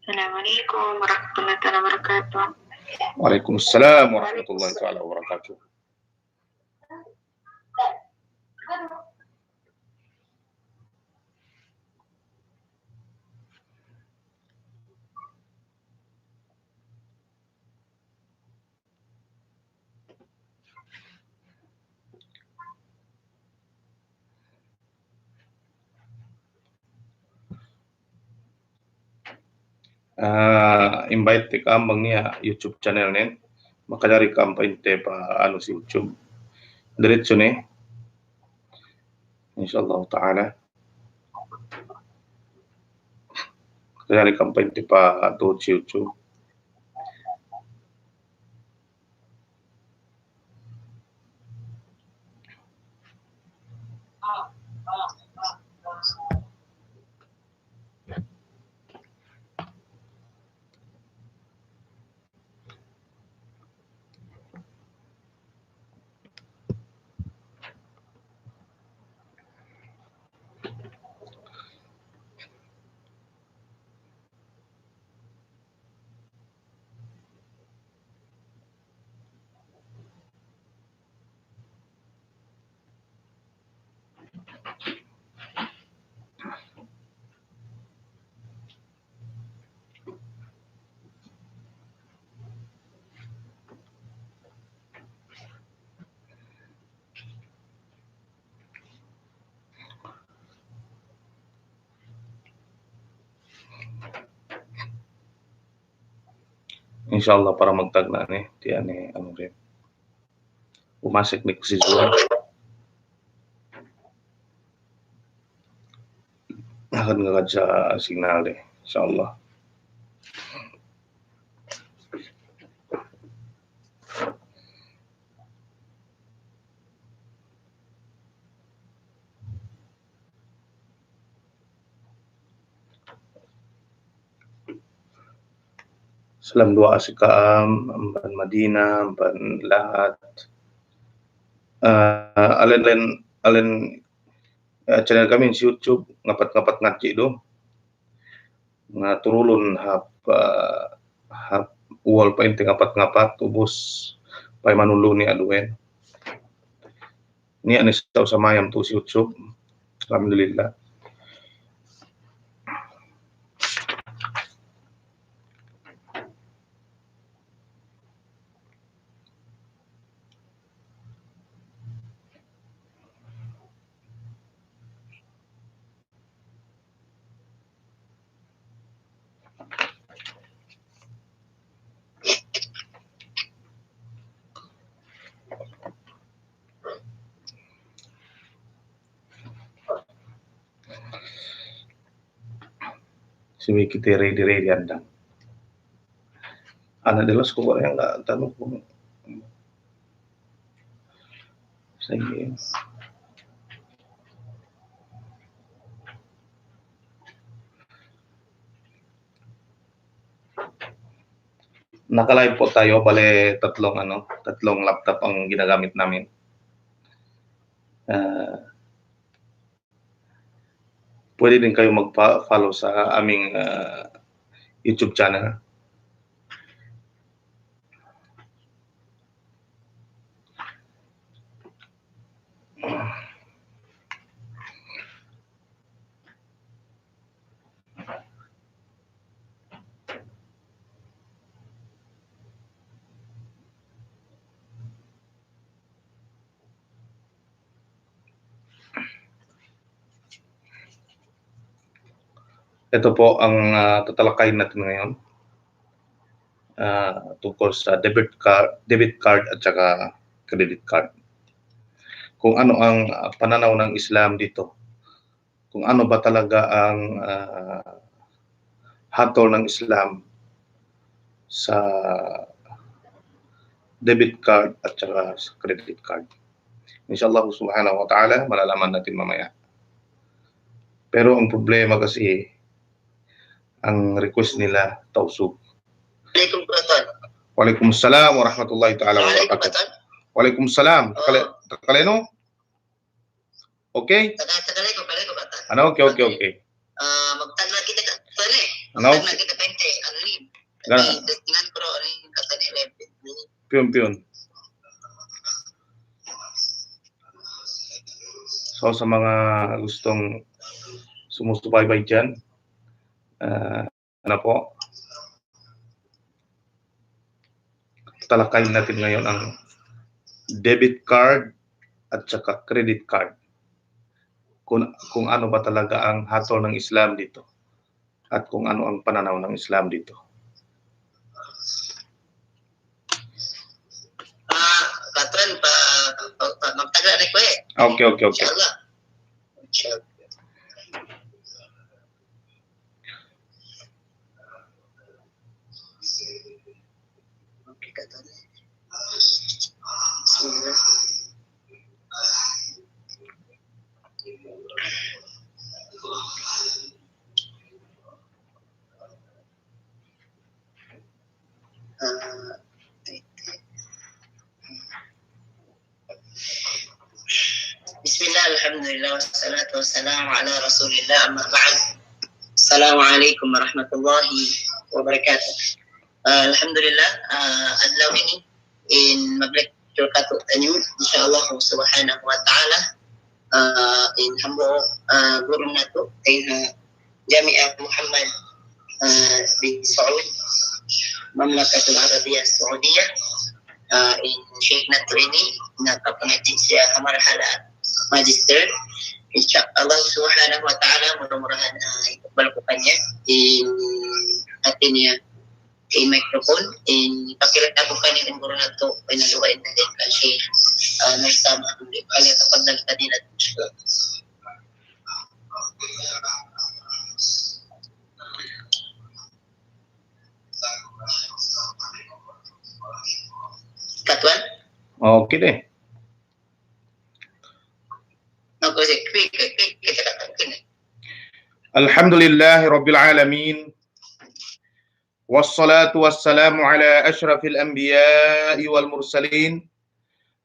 Assalamualaikum warahmatullahi wabarakatuh. Waalaikumsalam warahmatullahi wabarakatuh. Invite te kambang niya YouTube channel nen makadari kampain te pa ano si YouTube diretso ne insyaallah taala makadari kampain te pa to si YouTube insyaallah para magtagna ni ti ani ano rin umasik ni si Zuha akan nga sa signal eh insyaallah salam doa sikam amban Madinah amban lahat alen channel kami sa YouTube ngapat-ngapat ngaci do nga turulon hap wall pa inti ngapat-ngapat ubos pay manulo ni aduwen ni anis taw sa mayam to sa YouTube alhamdulillah si Miki ready andang Ana de los ko yang nggak tanong kung sige naka-live po tayo bale tatlong laptop ang ginagamit namin pwede din kayo mag-follow sa aming YouTube channel. Ito po ang tatalakayin natin ngayon tungkol sa debit card at saka credit card. Kung ano ang pananaw ng Islam dito. Kung ano ba talaga ang hatol ng Islam sa debit card at saka credit card. Insyaallah subhanahu wa ta'ala malalaman natin mamaya. Pero ang problema kasi ang request nila tausug. Waalaikumsalam warahmatullahi ta'ala wabarakatuh. Waalaikumsalam. Takaleno? Okay? Ano? Okay. Magtagna kita ka. Ano? Magtagna kita 20. Gana, Testingan ko rin kata ni Lepit. piyon. So sa mga gustong sumusubaybay dyan, ano po, talakayin natin ngayon ang debit card at saka credit card. Kung ano ba talaga ang hatol ng Islam dito at kung ano ang pananaw ng Islam dito. Katuan magtagal na ko eh. Okay. Inshallah. Okay, katuan. Bismillah. Bismillah, alhamdulillah, wassalatu wassalamu ala rasulillah, amma ba'd. Assalamualaikum warahmatullahi wabarakatuh. Alhamdulillah, adlaw ini in mag-lecture kato tanyo, insyaAllah subhanahu wa ta'ala, in hambo guru nato, kay Jami'ah Muhammad bin Saud, Mamlakatul Arabiyah Saudiyah, in Sheikh nato ini, nakapangatin siya kamarhala Magister. InsyaAllah subhanahu wa ta'ala mudah-mudahan ikbal ko kanya in atin niya kay microphone in pakilat ako kanya in guru na to pinaluwain na din ka Sheikh nagsama ang kanya kapag nagtadin at Katuan? Okay deh. Alhamdulillahi Rabbil Alamin. Wassalatu wassalamu ala ashrafil anbiya'i wal mursalin.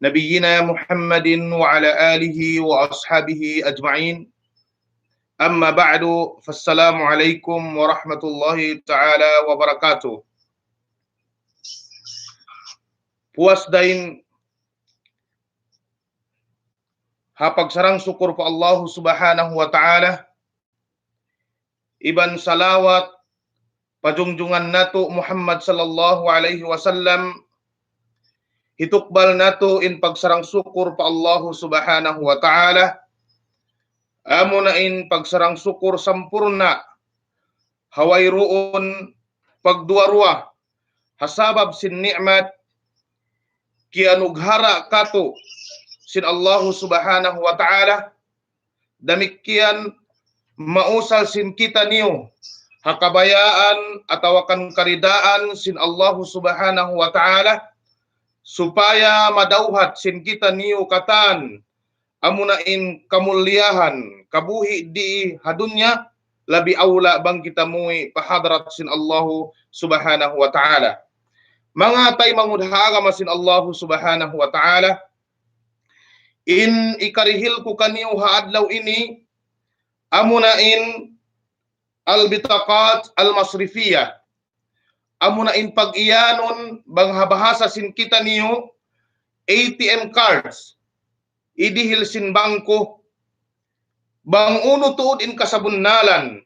Nabiyyina Muhammadin wa ala alihi wa ashabihi ajma'in. Amma ba'du. Fassalamu alaikum warahmatullahi ta'ala wabarakatuh. Puas dain hapag sarang syukur po Allah subhanahu wa ta'ala. Iban salawat pajungjungan nato Muhammad sallallahu alaihi wasallam. Hitukbal nato in pagsarang syukur pa Allah subhanahu wa ta'ala. Amo na in pagsarang syukur sampurna. Haway roon pagduarwa. Hasabab sin ni'mat. Kianughara kato sin Allah subhanahu wa ta'ala. Damikian mausal sin kita niyo hakabayaan atawakan karidaan sin Allah subhanahu wa ta'ala supaya madauhat sin kita niyo katan amunain kamulyahan kabuhi di hadunya labi aula bang kita mui pahadrat sin Allah subhanahu wa ta'ala. Mga tay mangudhaga masin Allah subhanahu wa ta'ala in ikarihil ko kaniyo haadlaw ini amunain al-bitaqat al-masrifiyah. Amunain pag-iyanon bang habahasa sin kita niyo ATM cards. Idihil sin bangko. Bang uno tuod in kasabunnalan.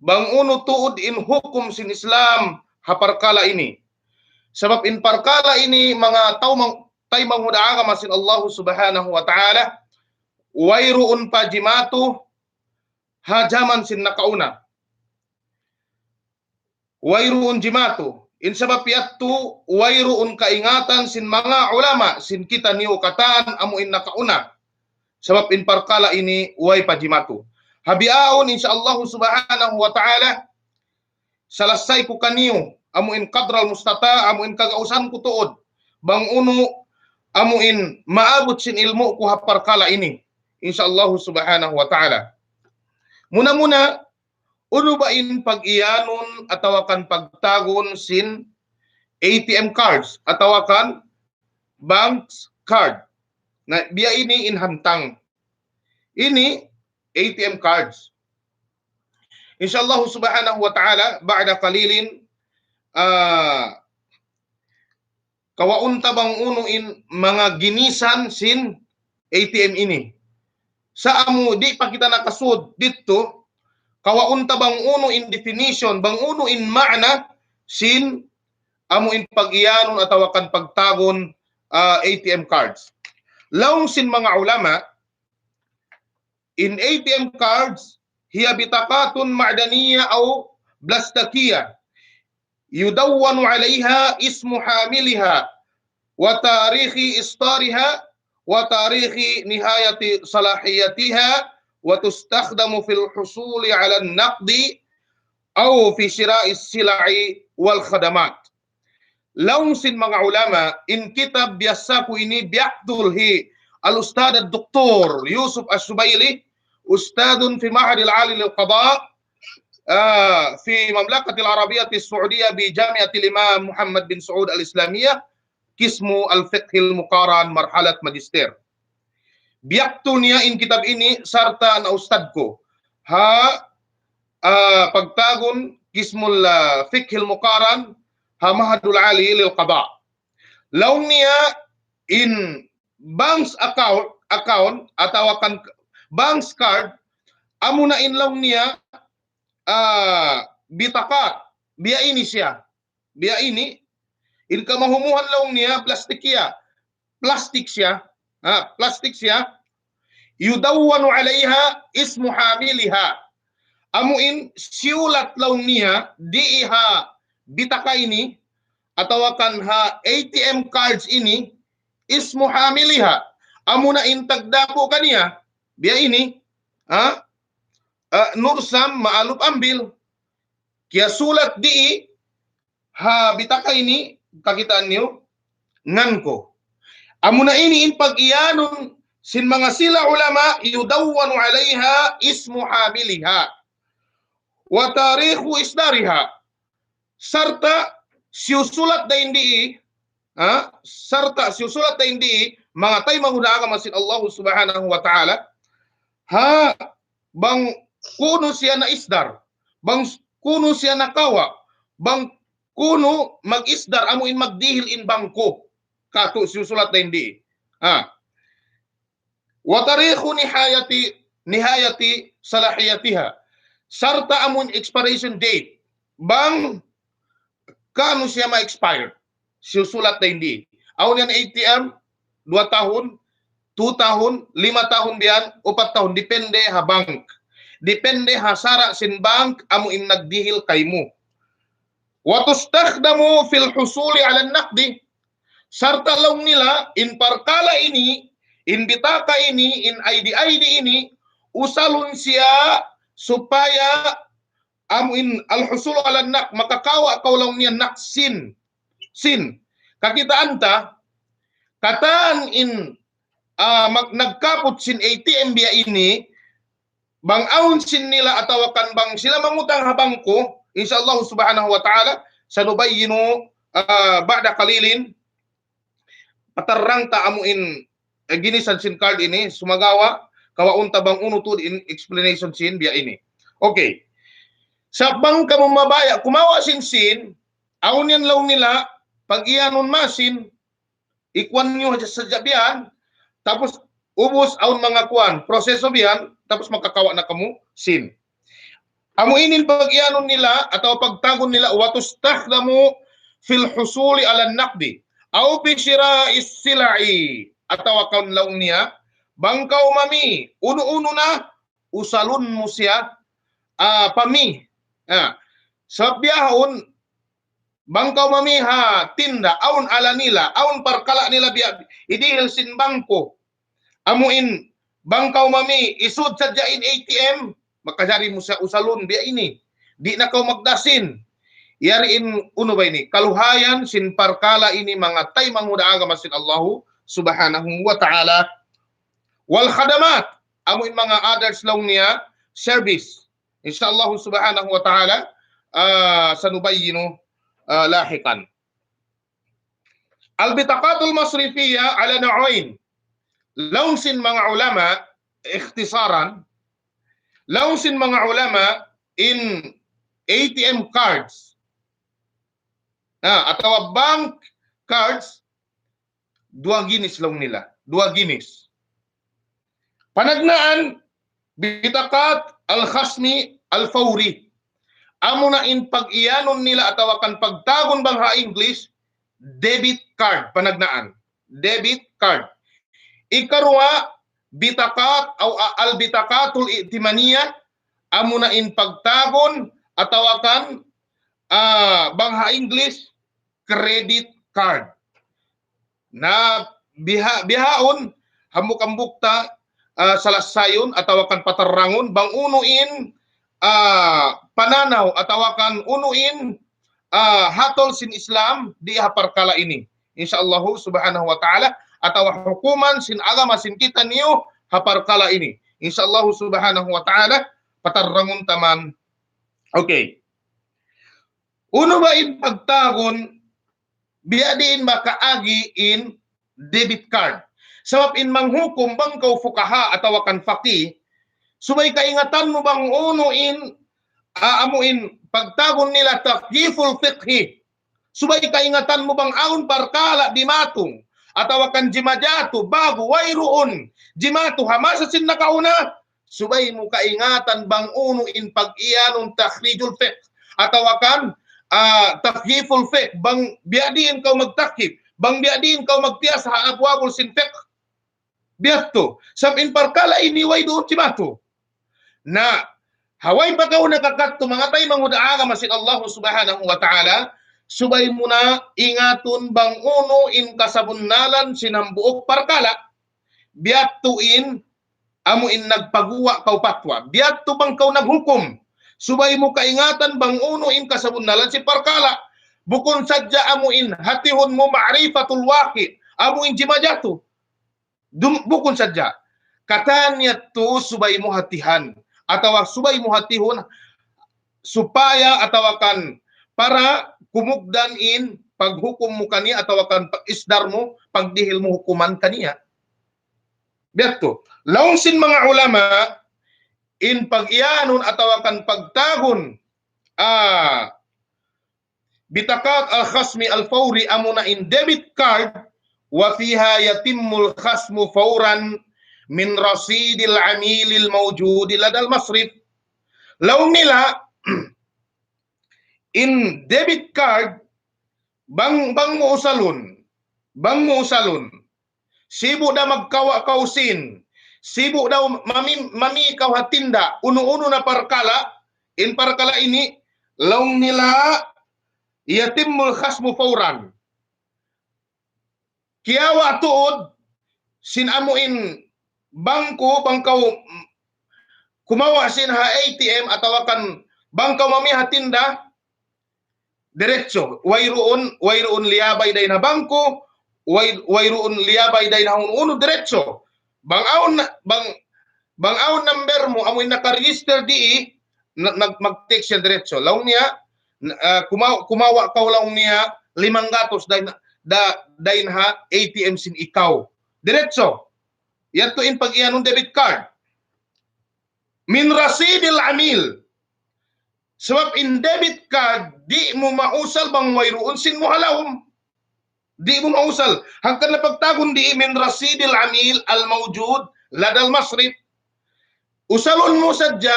Bang uno tuod in hukum sin Islam haparkala ini. Sebab in parkala ini mga tay manghudaa masin Allah subhanahu wa ta'ala wayruun pajimatu hajaman sin nakauna. Wayruun jimatu. In sabab yattu wayruun kaingatan sin mga ulama sin kita niyo katan amuin nakauna. Sebab in parkala ini way pajimatu. Habiaon insyaallah subhanahu wa ta'ala salasay ko kaniyo amuin kadral mustata amuin kagausan ko tuod. Bang uno amuin maabot sin ilmu ko haparkala ini. Insyaallah subhanahu wa ta'ala. Muna-muna, uno ba in pag-iyanon atawakan pagtagon sin ATM cards atawakan bank card. Na biya ini inhantang. Ini ATM cards. Insyaallah subhanahu wa ta'ala ba'da qalilin kawaunta bang uno in mga ginisan sin ATM ini. Sa amo di pa kita nakasud dito, kawaunta bang uno in definition, bang uno in ma'na sin amo in pag-iyanon ataw kan pagtagon ATM cards. Laong sin mga ulama, in ATM cards, hiya bitakatun ma'daniya aw blastakiya. يدون عليها اسم حاملها وتاريخ إصدارها وتاريخ نهاية صلاحيتها وتستخدم في الحصول على النقد أو في شراء السلع والخدمات. Laung sin mga ulama, in kitab biasaku ini biaqdulhi al-Ustad al-Doktor Yusuf As-Subaili, Ustadun fi Ma'had al-Ali lil-Qada في مملكة العربية السعودية بجامعة الإمام محمد بن سعود الإسلامية قسم الفقه المقارن مرحلة ماجستير. Biaktul niya in kitab ini sarta na ustadko pagtagon kismul fiqhil muqaran mahadul ali lil qada. Laung niya in bank's account atau akan bank's card amuna in laung niya bitakat biya ini siya. Biya ini in kamahumuhan laung niya plastik siya. Plastik siya. Yudawwanu alaiha ismu hamiliha. Amuin siulat laung niya diiha bitaka ini atau akan ATM cards ini ismu hamiliha. Amuna in tagdapo kaniya biya ini nursam maalub ambil kaya sulat di bitaka ini kakitaan niyo ngan ko. Amuna ini in pag-iyanon sin mga sila ulama yudawwanu alaiha ismu hamiliha wa tarikhu isdariha sarta siusulat da hindi mga tay mangunaga masin Allah subhanahu wa ta'ala bang kuno siya na isdar, bang kuno siya na kawa, bang kuno mag-isdar amuin magdihil in bangko kato siusulat na hindi. Wa tarikhu nihayati salahiyatiha sarta amun expiration date bang kano siya ma-expire siusulat na hindi. Awon yan ATM 2 tahun, 2 tahun, 5 tahun biyan, 4 tahun depende ha bank. Depende hasara sin bank amo in nagdihil kay mo. Wa tustakhdamu fil husuli ala naqdi sarta laung nila in parkala ini, in bitaka ini, in ID ini usalun siya supaya amo in al husul ala naq makakawa kaw laung niya naqsin kakitaan ta kataan in nagkapot sin ATM biya ini bang aun sin nila atawakan bang sila mangutang habang ko insyaallah subhanahu wa ta'ala sanubayyinu ba'da qalilin patarrang ta amuin ginisan sin card ini sumagawa kawaunta bang unutud in explanation sin biya ini. Okay, sa bang kamo mabaya kumawa sin aun yan law nila pag iyanon masin ikwan nyo sa jabian tapos ubos aun mga kuan proseso biyan tapos makakawa na kamo sin. Amo inin pag-iyanon nila atau pagtagon nila wa tustakhdamu fil husuli ala naqdi aw bi shira'is silai atau kaun laung niya bangkaw mami uno-uno na usalun mo siya pami sa biyahon bangkaw mami tinda aun ala nila aun parkala nila biya idihil sin bangko amuin bangkaw mami isud sadya in ATM makajari mo sa usalon biya ini di na kaw magdasin yari in uno ba ini kaluhayan sin parkala ini mga tay mangudaaga masin Allahu subhanahu wa ta'ala wal khadamat amuin mga others laung niya service insyaallah subhanahu wa ta'ala sanubayyinu lahikan. Al bitaqatul masrifiyya ala nau'ain laung sin mga ulama ikhtisaran laung sin mga ulama in ATM cards atau bank cards 2 ginis lang nila, 2 ginis. Panagnaan bitakat al-khasmi al-fawri. Amo na in pag-iyanon nila ataw kan pagtagon bang ha English debit card panagnaan. Debit card. Ikarwa bitakat o al-bitakatul i'timaniya amo na in pagtagon ataw kan bang ha English credit card. Na bihaon hamuk-ambukta salasayon ataw kan patarangon bang unuin pananaw ataw kan unuin hatol sin Islam di haparkala ini insyaallah subhanahu wa taala ataw hukuman sin agama sin kita niyo haparkala ini insyaallah subhanahu wa taala patarangon taman. Okay, uno ba in pagtagon biadin makaagi in debit card. Sabab in manghukom bang kau fukaha ataw kan faqih, subay kaingatan mo bang uno in amuin pagtagon nila taqyiful fiqhi. Subay kaingatan mo bang aun parkala di matong ataw kan jimajato bago wayroon jimato hamasa sin nakauna. Subay mo kaingatan bang uno in pag-iyanong takhrijul fiqh ataw kan takyiful fiqh bang biadin kau magtakyif bang biadin kau magtiyas ha abwabul sin fiqh biadto sab in parkala ini way doon timato na haway pa kau nakakadto mga tay mangudaaga masin Allah subhanahu wa ta'ala subay mo na ingaton bang uno in kasabunnalan sinambuok parkala biadto in amo in nagpaguwa kau patwa biadto bang kau naghukom subay mo kaingatan bang uno in kasabunnalan si parkala bukon sadya amuin hatihon mo ma'rifatul waqi amuin jimajato bukon sadya katanya to subay mo hatihan atawa subay mo hatihon supaya atawa kan para kumugdan in paghukom mo kaniya atawa kan isdar mo pagdihil mo hukuman kaniya biadto laong sin mga ulama in pag-iyanon ataw kan pagtagon bitakat al-khasmi al-fawri amuna in debit card wa fiha yatimmul khasmu fawran min rasidil amilil mawjudi ladal masrif. Law nila in debit card bang mo usalon sibo da magkawa-kausin sibo daw mami ikaw hatinda uno-uno na parkala in parkala ini laong nila yatimul khasmu fawran kiyawa tuod sinamuin bangkaw kumawa sin ha ATM atawa kan bangkaw mami hatinda diretso wayroon liyabay day na bangko wayroon liyabay day na uno diretso bang aon number mo amoy naka-register di mag-text siya diretso laong niya kumawa ka laong niya 500 dain ha ATM sin ikaw diretso yato in pag-iyanong debit card min rasidil amil sebab in debit card di mo mausal bang wayroon sin mo halawom di mo mausal hangkan na pagtagon di min rasidil amil al mawjud ladal masrif usalon mo sadya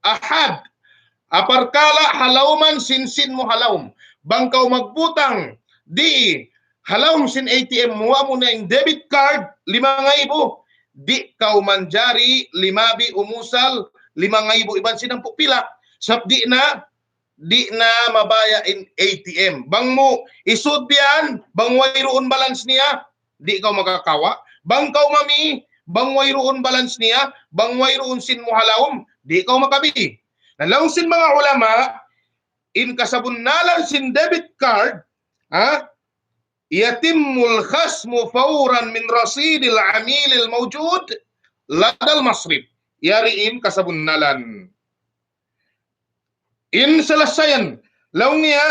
ahad aparkala halawman sin mo halawm bangkaw magbutang di halawm sin ATM mo na yung debit card 5,000 di kaw manjari 5,000 umusal 5,000 iban sinang pupila sab di na mabaya in ATM. Bang mo isudbian, bang wayroon balance niya, di ikaw makakawa. Bang kaw mami, bang wayroon balance niya, bang wayroon sin mo halawom, di ikaw makabi. Nalawang sin mga ulama, in kasabunnalan sin debit card, yatimul khasmu fawran min rasidil amilil mawjud ladal masrif. Yariin kasabunnalan. In salasayan law niya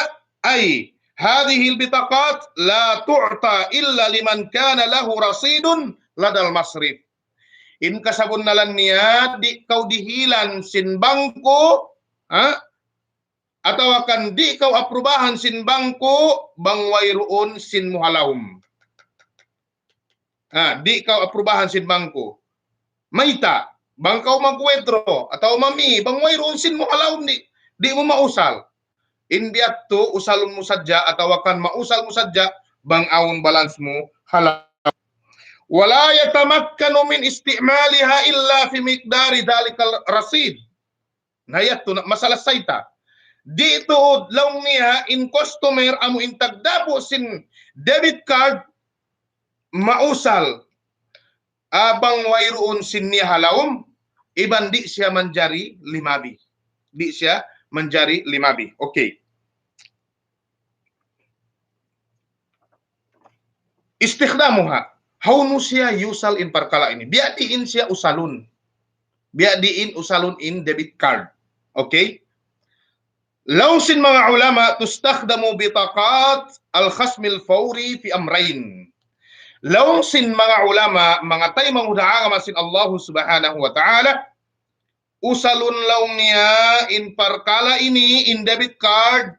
ay hadhihi albitaqat la tu'ta illa liman kana lahu rasidun ladal masrif. In kasabunnalan niya di kau dihilan sin bangko atau akan di kau aprubahan sin bangko bang wairuun sin muhalawum. Di kau aprubahan sin bangko. Maita, bang kau mag-withdraw atau mami bang wairuun sin muhalawum di mo mausal. Indiat to usalun mo sadya atau akan mausal mo sadya bang aun balance mo halawum. Wala yatamakkanu min istimaliha illa fi miqdari dhalikal rasid. Nayat to masalah saita. Dito law niya in customer amo in tagdapo sin debit card mausal abang wairuun sin niya halawum iban di siya manjari limabi. Di siya manjari limabi. Okay. Istikhdamuha. How no siya usal in perkala ini? Biadiin siya usalun. Biadiin usalun in debit card. Okay? Lausin mga ulama tustakhdamu bitaqat al-khasmil fawri fi amrayn. Lausin mga ulama mga tay mangudaan masin Allah Subhanahu wa taala usalun law niya in perkala ini in debit card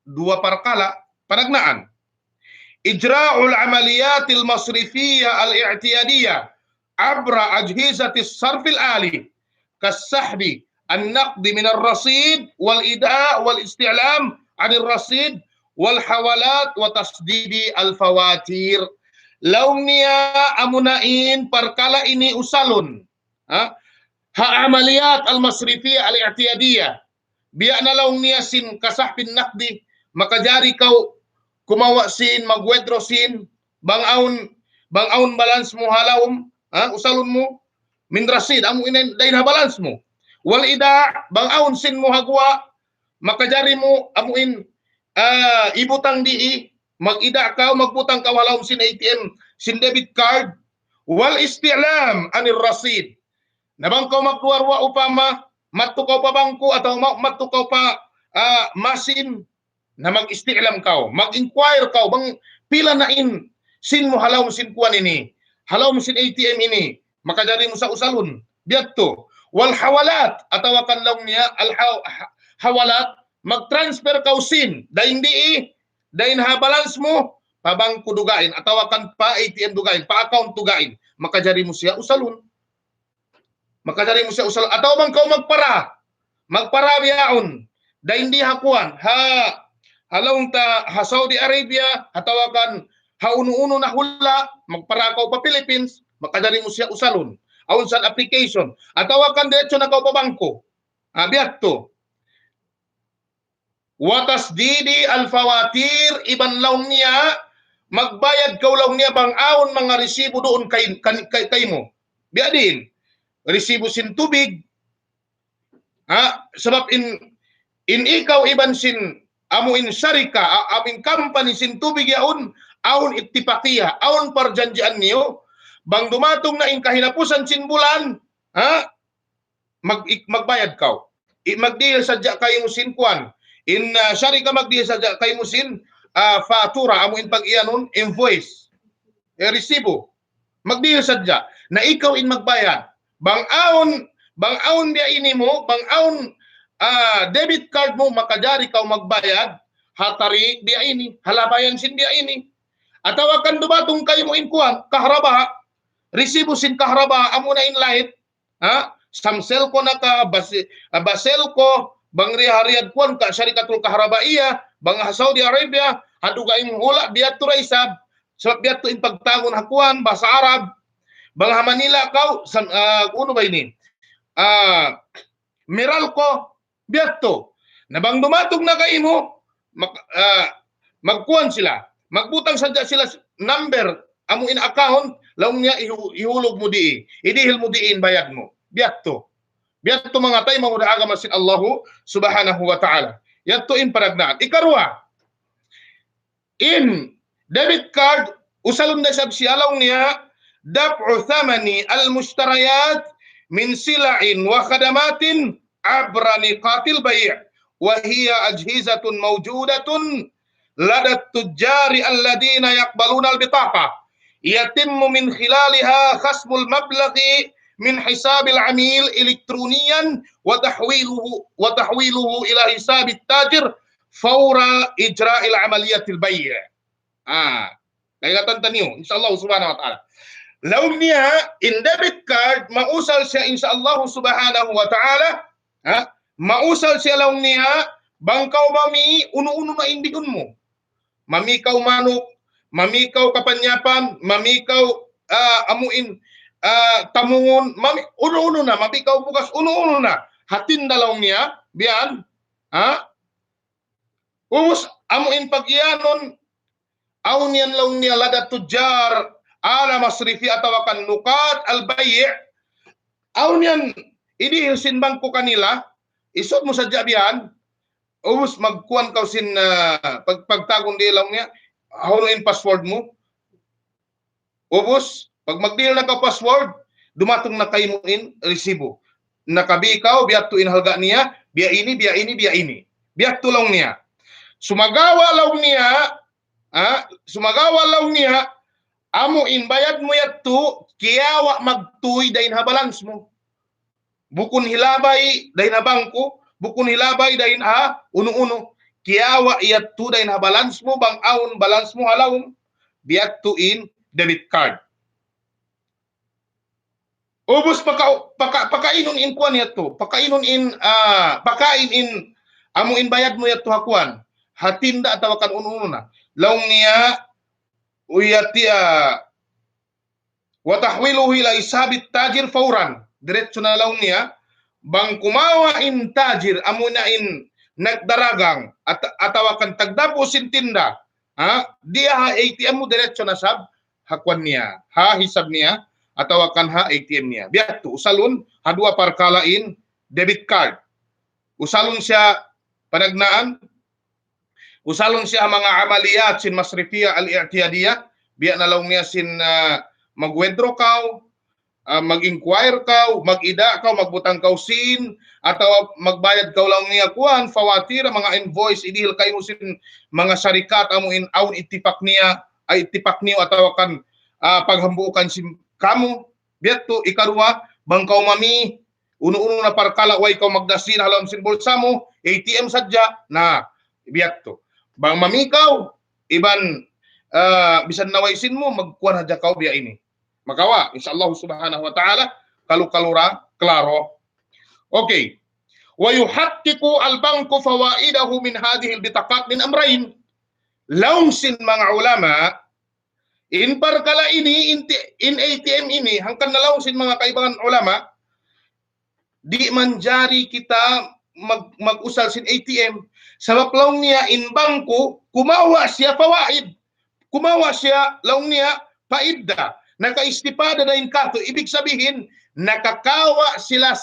dua perkala panagnaan. إجراء العمليات المصرفية الاعتيادية عبر أجهزة الصرف الآلي كالسحب النقد من الرصيد والإيداع والاستعلام عن الرصيد والحوالات وتسديد الفواتير. لونيا أمنائين perkala ini usalun عمليات المصرفية الاعتيادية بيأنا لونيا sin kasahbin naqdi makajari kau kumawa sin mag-withdraw sin bang aun balance mo halawum usalun mo min rasid amo inen dain balance mo wal ida bang aun sin mo hagwa makajari mo amo in ibutang di mag-ida ka magbutang ka halawum sin ATM sin debit card wal isti'lam anir rasid nabang ko magduwarwa upama matukaw pa bangko atau matukaw pa masin na mag-isti'lam kau, mag-inquire kau, bang pila na in sin mo halaw mo sin kuan ini, halaw mo sin ATM ini, makajari mo sa usalun, biat to. Wal hawalat, atawa kan lang niya, hawalat, mag-transfer kau sin, dahin balance mo, pabangko dugain, atawa kan pa ATM dugain, pa account dugain, makajari mo siya usalun. Makajari mo siya usalun, atawa bang kau magpara biyaon, dahin hakuan, halong ta Saudi Arabia hatawakan hauno-uno na hula magparakaw pa Philippines makadari mo siya usalon aun sa application hatawakan diretso na kau pa bangko biat to watas didi al-fawatir iban law niya magbayad kau law niya bang aun mga resibo doon kay mo biadin resibo sin tubig sebab in ikaw iban sin amo in syarika aming company sin tubig yaon aun ittipaqiya aun perjanjian niyo bang dumatong na in kahinapusan sin bulan magbayad kau magdeal sadya kayo sin kuan in syarika magdeal sadya kayo sin fatura amo in pag-iyanon invoice resibo magdeal sadya na ikaw in magbayad bang aun dia ini mo bang aun debit card mo makajari kau magbayad hatari dia ini halabayan sin dia ini atau akan dumatong kayo mo inkuan kaharaba resibo sin kaharaba amo na in light samsel ko na ka basel ko bang rihariad kuan ka syarikatul kaharabaiya bang Saudi Arabia haduga ing hula biat tu raisab sebab biat tu in pagtangon hakuan bahasa Arab bang Manila kau uno ba ini Meralco biato nabang dumatog na kay mo magkuan sila magbutang sadya sila number amo in account law niya ihulog mo di idihil mo diin bayad mo biato mga tay mangudaaga masin Allahu Subhanahu wa taala yato in paragnaan ikarwa in debit card usalun na sab sialaw niya daf'u thamani al-mushtarayat min sila'in wa khadamatin عبر نقاط البيع وهي أجهزة موجودة لدى التجار الذين يقبلون البطاقة يتم من خلالها خصم المبلغ min hisabil amil elektroniyan wa tahwiluhu ila hisabit tajir fawra ijra'il amaliyatil bay'. Kaya tantaniyo insyaallah subhanahu wa ta'ala. Law niya in debit card mausal siya insyaallah subhanahu wa ta'ala, mausal siya law niya bangkaw mami uno-uno na indigon mo. Mamikaw manok, mamikaw kapanyapan, mamikaw amuin tamungon, uno-uno na, mamikaw bukas, uno-uno na. Hatin dalaw niya, biyan, Ubus amuin pagyanon, aun yan law niya lada tujar, ala masrifi atawakan nukat al-bay', aun yan, idihilsin bangko kanila, isot mo sa jabihan, ubus magkuhan ka sin pagtagong dilaw niya, haluin password mo. Ubus, pag mag-deal na ka password, dumatong na kayo mo in resibo. Nakabikaw, biya to inhalga niya, biya ini. Biya tulong niya. Sumagawa law niya, amo in bayad mo yato, kiyawa magtuy dahin habalans mo. Bukun hilabay dahin habangko, bukun hilabay dahin uno-uno. Kiyawa iyat tu dahin ha balance mo bang aun balance mo halawom biat tu in debit card. Ubus pakainon in kuan yato, pakainon in pakain in amo in bayad mo yato hakuan. Hatinda atawakan uno-uno na. Laung niya uyatia wa tahwiluhu ila isabit tajir fawran. Diretso na laung niya bang kumawa in tajir amo na in nagdaragang at atawakan tagdapo sin tinda dia ha ATM mo diretso na sab hakwan niya hisab niya atawakan ATM niya biadto usalon hadua parkalain debit card usalon siya panagnaan usalon siya mga amaliyat sin masrifiya al-i'tiyadiyah biya na law niya sin mag-withdraw kaw mag-inquire ka, mag-ida ka, magbutang ka sin, atau magbayad ka lang niya kuan, fawatira, mga invoice, idihil kayo sin mga syarikat, amo in aun itipak niya, ay itipak niyo, atau kan paghambukan sin kamo, biyato, ikarwa, bangkaw mami, uno-uno na parkala, way kaw magdasin, halam sin bulsa mo, ATM sadya, na, biyato. Bang mamikaw, iban, bisan nawaisin mo, magkuan hadya kaw, biya ini. Makawa, insyaallah subhanahu wa ta'ala, kalura, klaro. Okay. Wa yuhaqqiqu al-banku fawaidahu min hadhihi al-bitaqat min amrayn. Laung sin mga ulama, in parkala ini, in ATM ini, hangkan na laung sin mga kaibangan ulama, di manjari kita mag-usal sin ATM, sabab laung niya in bangko, kumawa siya fawaid. Kumawa siya, laung niya, paidda. Nakaistipada na in kato, ibig sabihin, nakakawa sila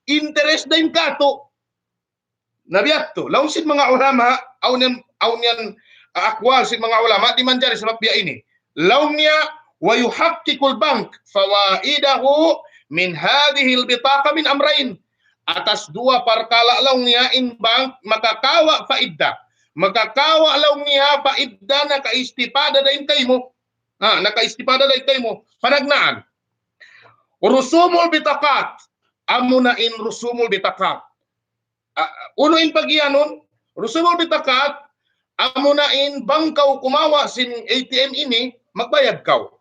interest na in kato. Nabiyato, laung sin mga ulama, aun yan akwal sin mga ulama, di man dyan sa mapya ini. Laung niya, wa yuhaqqiqul bank, fawaidahu min hadihil bitaka min amrain. Atas dua parkala laung niya in bank, makakawa faidda. Makakawa laung niya faidda, nakaistipada na in kayo mo. Nakaistipada na ikaw mo, panagnaan. Rusumul bitakat, amo na in rusumul bitakat. Uno in pagyanon, rusumul bitakat, amo na in bangkaw kumawa sin ATM ini, magbayad kaw.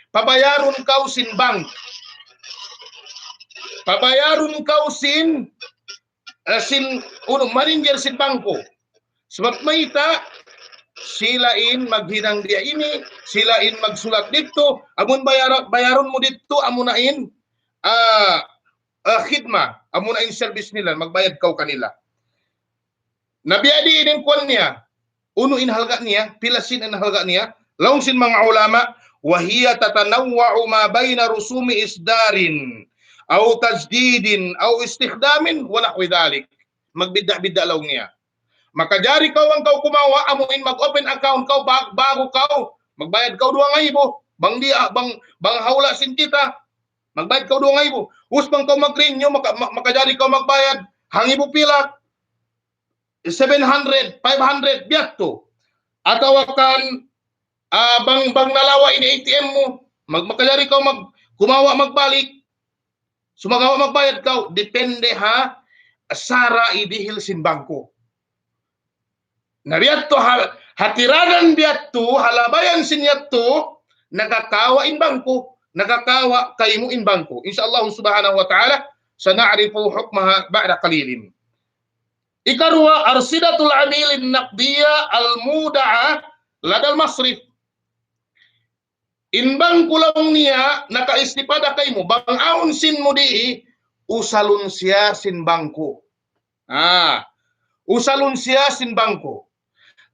Pabayaron kaw sin bank. Pabayaron kaw sin manager sin bangko. Sebab maita, silain maghinang dia ini, silain magsulat dito, amun bayaron mo dito, amunain khidma, amunain service nila, magbayad kaw kanila. Nabiyadi din kuan niya, uno inhalga niya, pilasin inhalga niya, laung sin mga ulama, wahiya tatanawwa'u ma bayna rusumi isdarin, aw tajdidin, aw istikhdamin, wala kuidalik. Magbida-bida laung niya. Makajari kaw ang kaw kumawa, amuin mag-open account kaw, bago kaw, magbayad kaw 2,000, bang hawla sin kita, magbayad kaw 2,000. Usbang kaw mag-renew, makajari kaw magbayad, hangibo pila, 700, 500, biyato. Atawakan, bang nalawa in ATM mo, Magmakayari ka kumawa magbalik. Sumagawa magbayad ka, depende ha, sara idihil sin bangko. Na biyatto, hatiranan biyatto, halabayan sin yatto, nakakawa in bangko, nakakawa kayo in bangko. Insyaallah subhanahu wa ta'ala, sana'rifu hukmaha ba'da qalilin. Ikarwa, arsidatul amilin naqdiya al-muda'a ladal masrif. Inbang kulang niya, nakaistipada kay mo, bang aon sin mo di, usalun siya sin bangko. Usalun siya sin bangko.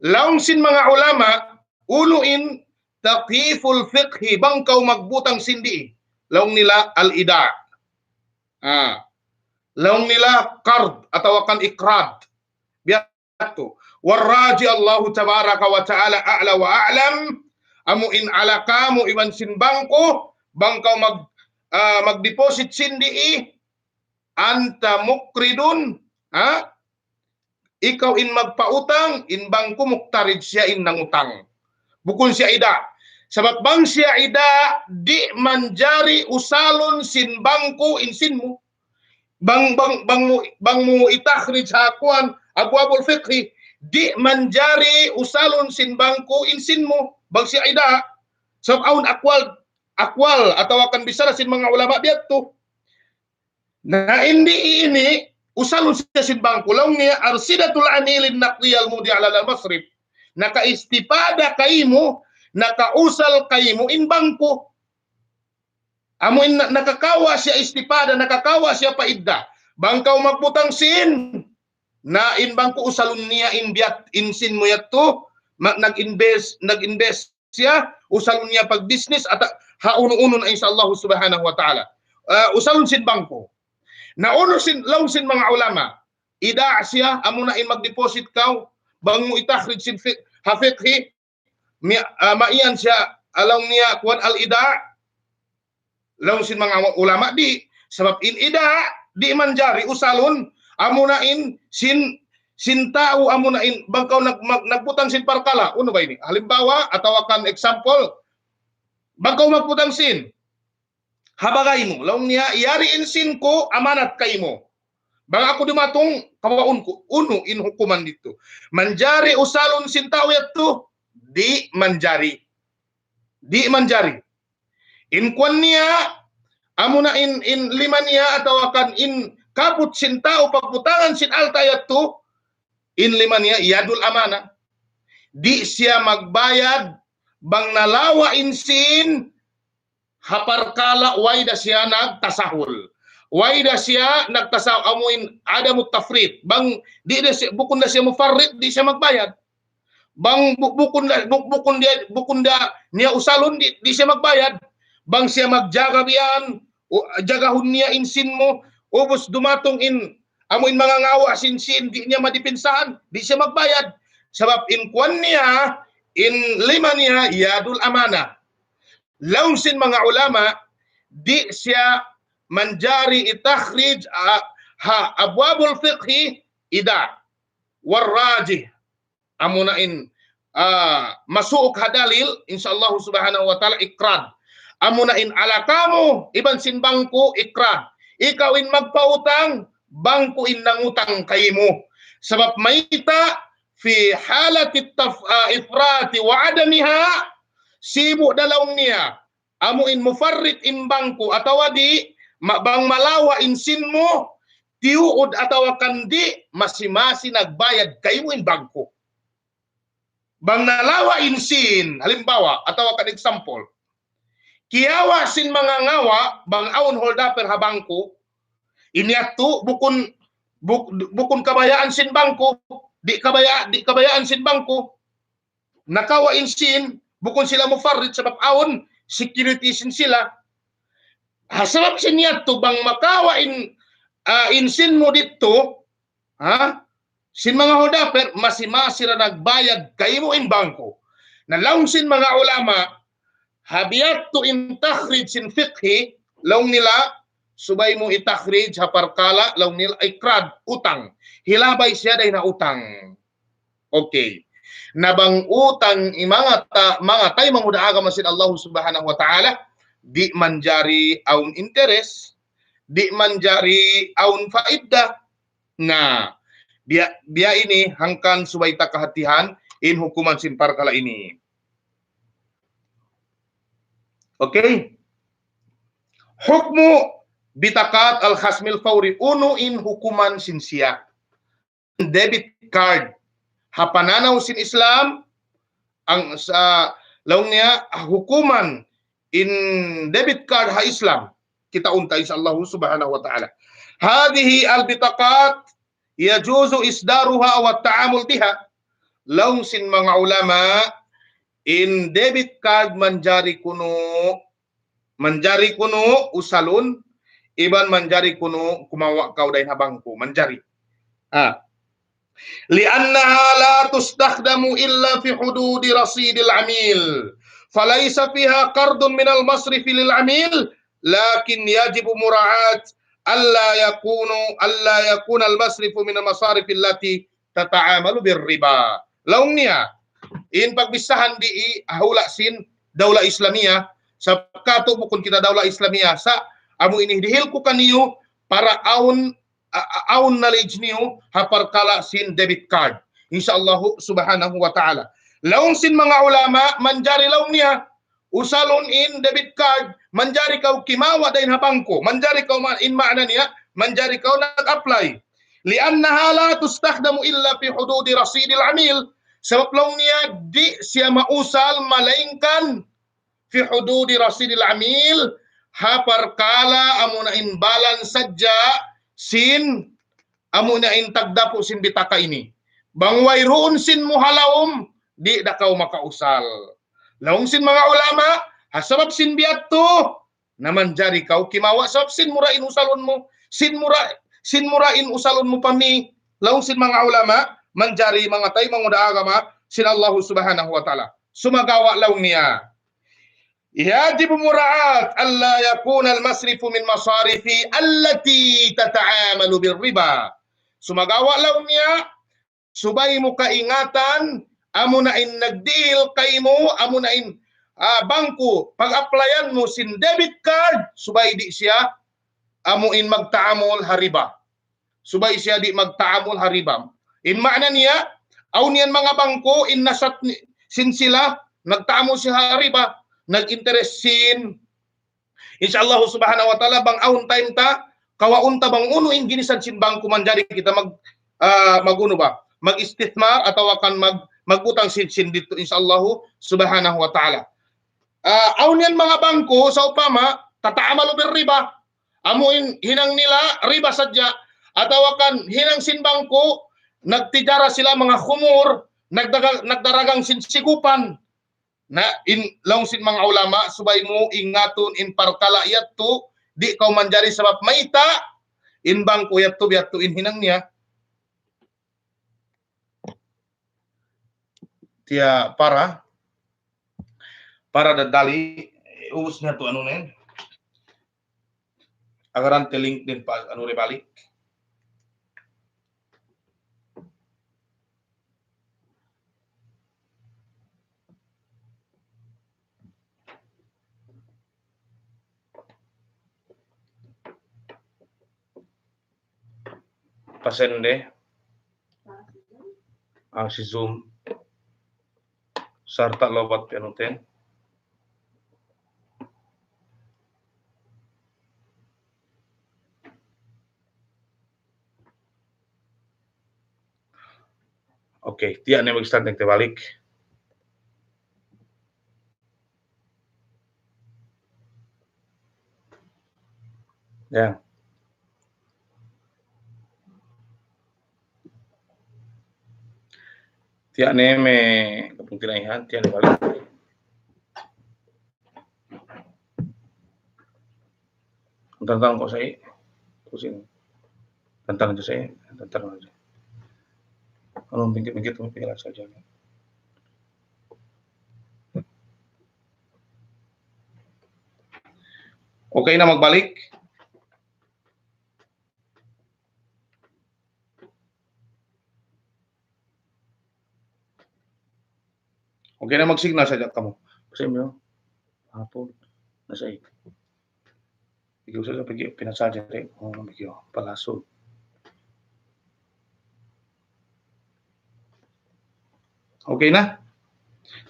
Laong sin mga ulama, unuin, taqiful fiqhi, bangkaw magbutang sindi. Laong nila al-ida. Laong nila qard, atau akan ikrad. Biyato. Warraji Allahu tabaraka wa ta'ala a'la wa a'lam. Amuin ala kamu iban sin bangko, bangkaw mag-deposit sindi, anta mukridun, ikaw in magpautang, in bangko muktarid siya in nangutang. Bukun siya ida. Sabab bang siya ida, di manjari usalon sin bangko in sin mo. Bang mo itakrid sa akuan, abwabul fiqhi, di manjari usalon sin bangko in sin mo. Bang siya ida, sabab aun akwal atau akan bisara sin mga ulama biadto. Na hindi ini usalun siya sin bangko laong niya arsidatul anilin naqdiyal mudi ala al-masrif. Nakaistipada kaymo, nakausal kaymo in bangko. Amo in nakakawa siya istipada, nakakawa siya paidda. Bangkaw magbutang sin na in bangko usalun niya in sin mo yatto. Nag-invest siya, usalun niya pag business at hauno-uno na insyaallah subhanahu wa ta'ala. Usalun sin bangko. Nauno laong sin mga ulama, ida siya, amo na in mag-deposit kaw, bang mo itakrid sin hafiqhi, maiyan siya, alaw niya, kuwan al-ida, laong sin mga ulama, di, sabab in ida, di manjari, usalun, amo na in sin tao amo na in bangkaw nagbutang sin parkala. Uno ba ini? Halimbawa, atau akan example, bangkaw magputang sin, habagay mo, laong niya, iyari in sin ko, amanat kay mo. Bang ako dumatong, kawaon ko, uno in hukuman dito. Manjari usalon sin tao yato, di manjari. Di manjari. In kwan niya, amo na in lima niya, atau akan in kaput sin tao, pagputangan sin alta yato, in lima niya, yadul amana. Di siya magbayad, bang nalawa in sin, haparkala, wayda siya nagtasahul. Wayda siya nagtasahul, amuin, adamut tafrit. Bang, bukun na siya mufarrit, di siya magbayad. Bang, bukun niya usalon, di siya magbayad. Bang siya magjaga biyan, jagahun niya in sin mo, ubos dumatong in, amuin mga ngawa sin, di niya madipinsahan, di siya magbayad. Sabab in kwan niya, in lima niya, yadul amana. Laong sin mga ulama, di siya manjari itakhrij abwabul fiqhi ida. Warraji. Amo na in masuok hadalil, insyaallah subhanahu wa ta'ala, ikrad. Amo na in alakamu, iban sin bangko, ikrad. Ikaw in magpautang, bangko in nangutang kaymo. Sabab mayta fi halati ifrati wa adamiha, sibo dalawang niya, amo in mufarrit in bangko, atawa di, bang malawa in sin mo, tiuod atawa kandi, masi-masi nagbayad kaymo in bangko. Bang nalawa in sin, halimbawa, atawa kan example, kiyawa sin mga ngawa, bang awon holdaper ha bangko, inyatu bukun kabayaan sin bangko, di kabayaan sin bangko, nakawa in sin, bukun sila mufarrit sabab awon security sin sila. Sabab sin yato bang makawa in sin mo dito, sin mga hodaper, masi-masira nagbayad kayo mo in bangko. Nalaong sin mga ulama, habiyat to in takhrij sin fiqhi, laong nila, subay mo itakhrij haparkala, laong nila ikrad, utang. Hilabay siya day na utang. Okay. Nabang utang mga tay mangudaaga masin Allah subhanahu wa ta'ala, di manjari aun interes, di manjari aun faedah. Nah, dia ini hangkan subaita kehatian in hukuman sin parkala ini. Oke. Hukmu bitakat al-khasmil fauri unu in hukuman sin siya. Debit card. Hapananaw sin Islam ang sa laungnya hukuman in debit card ha Islam. Kita unta insyaallah subhanahu wa ta'ala. Hadhihi al-bitaqat yajuzu isdaruha wa ta'amul biha. Laung sin mga ulama in debit card manjari kuno usalun iban manjari kuno kumawa kau dain habangku manjari. Li'annaha la tustakhdamu illa fi hududi rasidil amil. Falaysa fiha qardun minal masrifi lil amil, lakin yajibu mura'at alla yakuna al masrifu minal masarifi allati tata'amalu bir riba. Laungnya in pagbisahan di hula sin daula Islamiyah sa kato bukun kita daula Islamiyah sa amu ini dihilku kaniyo para aun knowledge niyo hapar kala sin debit card insyaallah subhanahu wa ta'ala. Laung sin mga ulama manjari laung niya usalon in debit card manjari kau kimawa dain habangko manjari kau in makna niya manjari kau nag-apply li'annaha la tustakhdamu illa fi hududi rasidil amil. Sebab laung niya di siya mausal malaingkan fi hududi rasidil amil hapar kala amuna in balan sadja sin amuna in tagdapo sin bitaka ini. Bangway roon sin muhalawom di dakaw makausal. Laung sin mga ulama hasabab sin biadto naman jari kau kimawa sabab sin murain usalon mo sin murain usalon mo pami. Laung sin mga ulama manjari mga tay manguda agama sin Allah subhanahu wa ta'ala. Sumagawa laung niya. Yajibu mura'at alla yakuna al-masrifu min masarifi allati tata'amalu bir riba. Sumagawa laung niya subay mo kaingatan amuna in nagdeal kay mo amuna in bangko pag-applyan mo sin debit card subay di siya amuin magtaamol hariba. Subay siya di magtaamol hariba. In makna niya, aw niyan mga bangko, in nasat sin sila, nagtaamol siya hariba, nag-interest sin. Insyaallah subhanahu wa ta'ala, bang aun time ta, kawaunta bang uno in ginisan sin bangko manjari kita maguno ba? Mag-istithmar atau akan magutang sin dito insyaallah subhanahu wa ta'ala. Aw niyan mga bangko, sa upama, tataamalo bir riba, amuin hinang nila, riba sadya, atau akan hinang sin bangko, nagtijara sila mga khumur, nagdaragang sinsigupan na in laung sin mga ulama subay mo ingaton in parkala yatto di kau manjari sabab maita in bangko yatto biatto in hinang niya tia para dadali uus niya to ano nen agaran link din pa ano rebalik. Pasende si Zoom sarta lobat pianuten oke, tiyak na mag-start ng tibalik. Yan. Tiyak na may kapung tinaihan, tiyak na balik. Tantang ko saya, kusin. Tantang itu saya, tantang aja. Kalau pinggir-pinggir tuh pinggir saja. Oke na magbalik. Oke na magsignal saja kamu. Kasi mo hapon. Nasa bigyan sila pergi pinasaja rin. Oh, bigyan palasod. Okay na?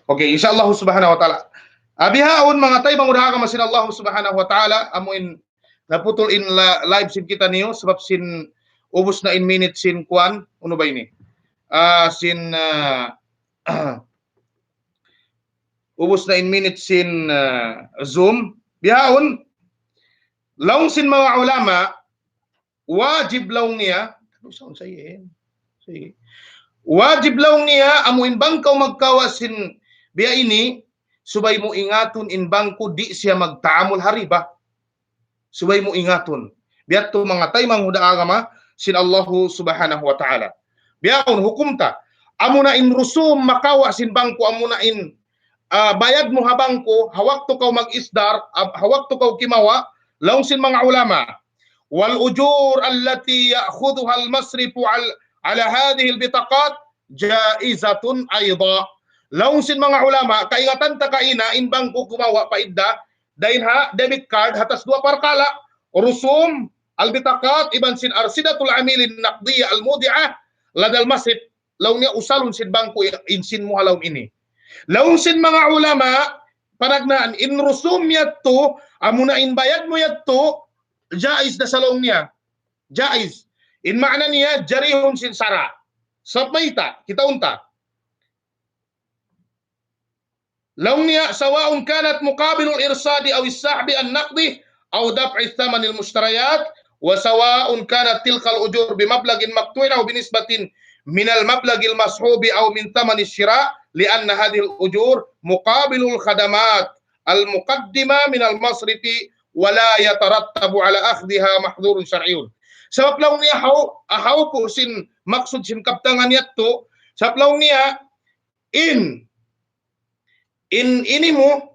Okay, insyaallah subhanahu wa ta'ala. Abihaon mga tay mangudaha ka masin Allah subhanahu wa ta'ala amuin naputol in live sin kita niyo sebab sin ubos na in minute sin kuan uno ba ini? Ubos na in minute sin Zoom. Bihaon laung sin mga ulama wajib laung niya wajib laung niya amuin bangkaw magkawasin biya ini subay mo ingaton in bangko di siya magtaamol hariba. Subay mo ingaton. Biya to mga tay manghuda agama sin Allahu subhanahu wa ta'ala. Biyaon hukumta amuna in rusum makawa sin bangko amuna in bayad mo habangko hawak to kaw mag-isdar hawak to kaw kimawa laung sin mga ulama wal ujur allati ya'khudhuha al-masrifu ala hadhihi al-bitaqat jaizatun ayda. Laung sin mga ulama kaingatan ta kaina in bangko kumawa paidda dahin ha debit card hatas dua parkala rusum al-bitaqat iban sin arsidatul amilin naqdiyya al-mudi'ah ladal masjid laung niya usalun sin bangko insin mo halaum ini. Laung sin mga ulama panagnaan in rusum yatto amuna in bayad mo yatto jaiz na sa laung niya. Jaiz. In makna niya jarihun sin sara. Sa mayta kita unta. Laung niya sawaun kanat muqabilul irsadi aw is-sahbi an-naqdi aw daf'i thaman al-mushtariyat wa sawaun kanat tilkal ujur bimablagin maqtu'in aw binisbatin min al-mablagil mashubi aw min thaman ash-shira' li'anna hadhihi al-ujur muqabilul khadamat al-muqaddima min al-masrifi wa la yatarattabu ala akhdhiha mahdhurun syar'iyyun. Sabab laung niya ahaw po sin maksud sin kaptangan yatto sabab laung niya in ini mo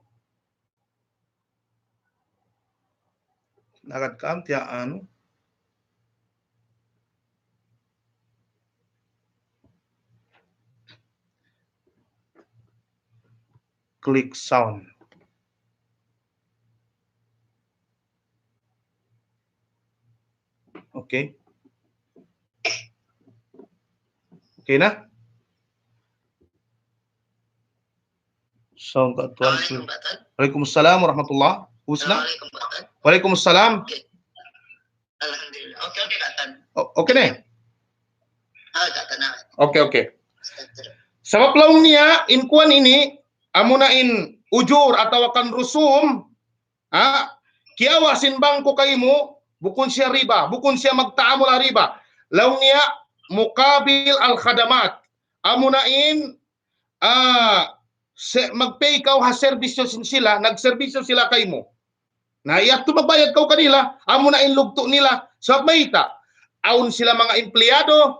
nagad kam tiya ano click sound. Okay. Okay na? Sound ka tuan. Waalaikumsalam warahmatullah. Usna? Waalaikumsalam. Alhamdulillah. Okay, katan. Okay na? Katan na. Okay. Sabab laung niya in kuan ini amuna in ujur atau kan rusum kiawasin bangko kaymo bukun siya riba, bukun siya magtaamol riba. Laung niya mukabil al khadamat amuna in magpay kaw ha serbisyo sila, nagserbisyo sila kay mo. Na iyat magbayad kaw kanila, amo na inlugto nila sa mayta. Aun sila mga empleyado,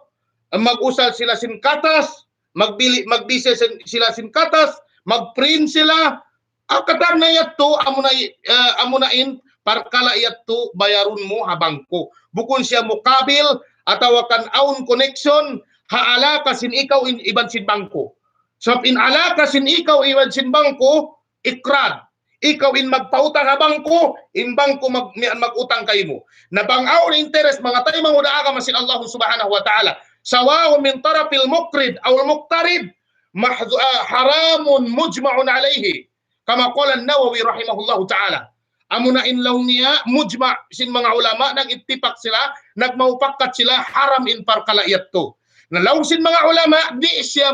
mag-usal sila sin katas, magbise sila sin katas, mag-print sila. Kadang na yatto amo na in parkala yatto bayarun mo habangko. Bukon siya mukabil atawa kan aun connection haala kasin ikaw in iban sin bangko. So in alaka sin ikaw iwan sin bangko, ikrad. Ikaw in magpautang ha bangko, in bangko magutang kayo mo. Nabangaw na interes mga tayo mangudaa ka masin Allah subhanahu wa ta'ala. Sawahu min tarafil mukrid aw muktarib haramun mujma'un alayhi. Kama qala an-Nawawi rahimahullahu ta'ala. Amuna in law niya mujma' sin mga ulama nag-ittipak sila, nagmaupakat sila haram in parkalayat to. Nalaw sin mga ulama di siya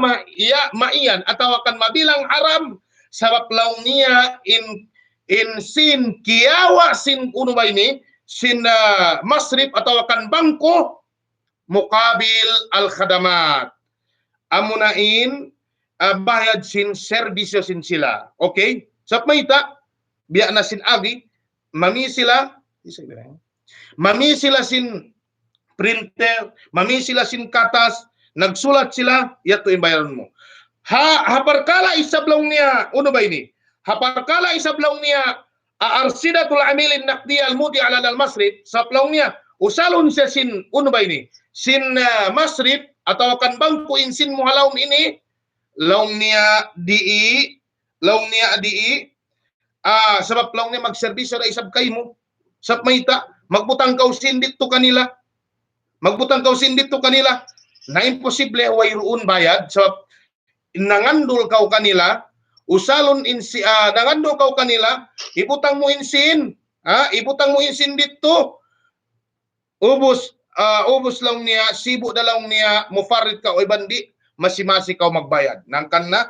maiyan atawa kan mabilang haram sabab law niya in sin kiyawa sin uno ba ini sin masrif atawa kan bangko mukabil al khadamat amuna in bayad sin serbisyo sin sila. Okay? Sa mayta biya na sin agi mami sila sin printer, mami sila sin katas, nagsulat sila, yato yung bayaran mo. Haparkala isablong niya, uno ba ini? Haparkala isablong niya, arsidatul amilin naqdi al-mudi ala al-masrib, sablong niya, usalon siya sin, uno ba ini? Sin masrib, atau kan bangko insin muhalawm ini, laung niya dii, sabab lang niya magserbisyo na isab kay mo sa mayta, magbutang kaw sindit to kanila, na imposible way roon bayad sabab nangandol kaw kanila, usalon nangandol kaw kanila, ibutang mo insin, ibutang mo insin dito, ubos lang niya, sibo na lang niya, mufarid ka o bandi, masimasi ka magbayad. Nang kanna,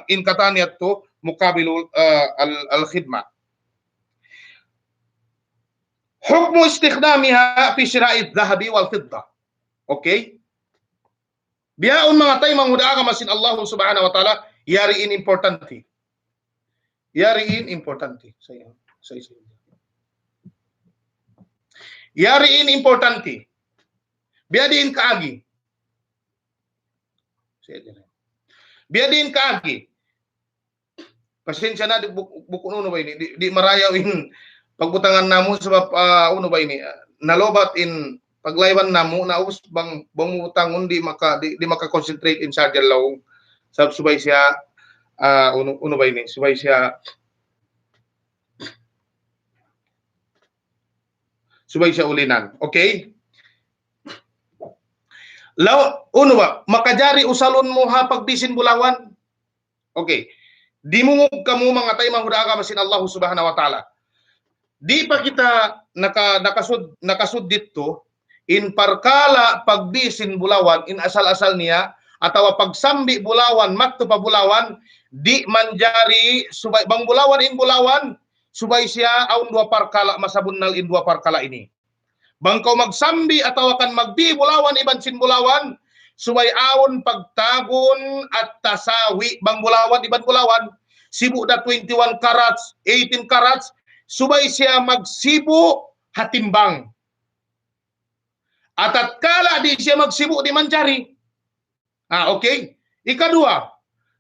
in kataniyat to, mukabil al-khidma. Hukmu istikhdamiha fi shira'id dhahabi wal fidda. Okay? Biyaon mga tay manghuda ka masin Allah subhanahu wa ta'ala, yariin importante. Yariin importante. Yariin importante. Biadin kaagi. Biadin kaagi. Pasensya na buko uno ba ini? Di marayaw in pagbutangan namo sebab uno ba ini? Nalobat in paglaywan namo naubos bang bangutangon di maka concentrate in sarjan lawong sabab subay siya uno ba ini? Subay siya ulinan. Okay? Law, uno ba? Makajari usalon mo ha pagbisin bulawan? Okay. Di mungog ka mo mga tay manghuda ka masin Allah subhanahu wa ta'ala. Di pa kita nakasud dito, in parkala pagbisin bulawan, in asal-asal niya, atawa pagsambi bulawan, matto pa bulawan, di manjari, subay, bang bulawan in bulawan, subay siya aun dua parkala masabunnal in dua parkala ini. Bangkaw magsambi atawa kan magbi bulawan iban sin bulawan, subay aun pagtagon at tasawi bang bulawan iban bulawan, sibu da 21 carats, 18 carats, subay siya magsibu hatimbang. At kala di siya magsibu di manjari. Okay? Ikadua,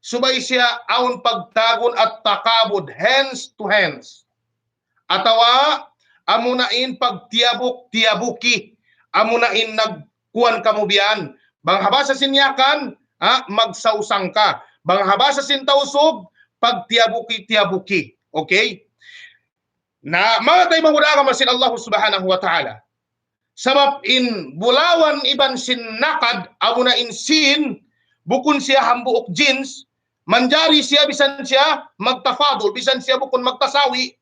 subay siya aun pagtagon at takabod, hands to hands. Atawa amunain pagtiabuk-tiabuki, amunain nagkuan kamubian, bang habasa sinyakan, magsausang ka, bang habasa sintausog, pagtiabuki-tiabuki. Okay? Na mga tayo manghuda ka masin Allah subhanahu wa ta'ala. Sabab in bulawan iban sin nakad, amunain sin, bukun siya hambuok jeans, manjari siya, bisan siya magtafadol, bisan siya bukun magtasawi,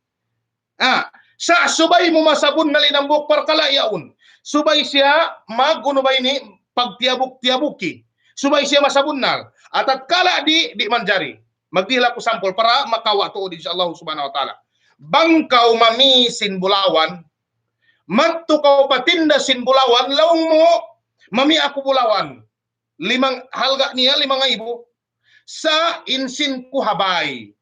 sa subay mo masabon na linambok parkala yaun. Subay siya magunubay ni pagtiabuk-tiabuki. Subay siya masabunnal. At kala di manjari. Magdila ko sampol para makawa to di sa Allah subhanahu wa ta'ala. Bangkaw mamisin bulawan, matto kaw patinda sin bulawan, laong mo, mami ako bulawan. Halga niya 5,000. Sa insin ko habay.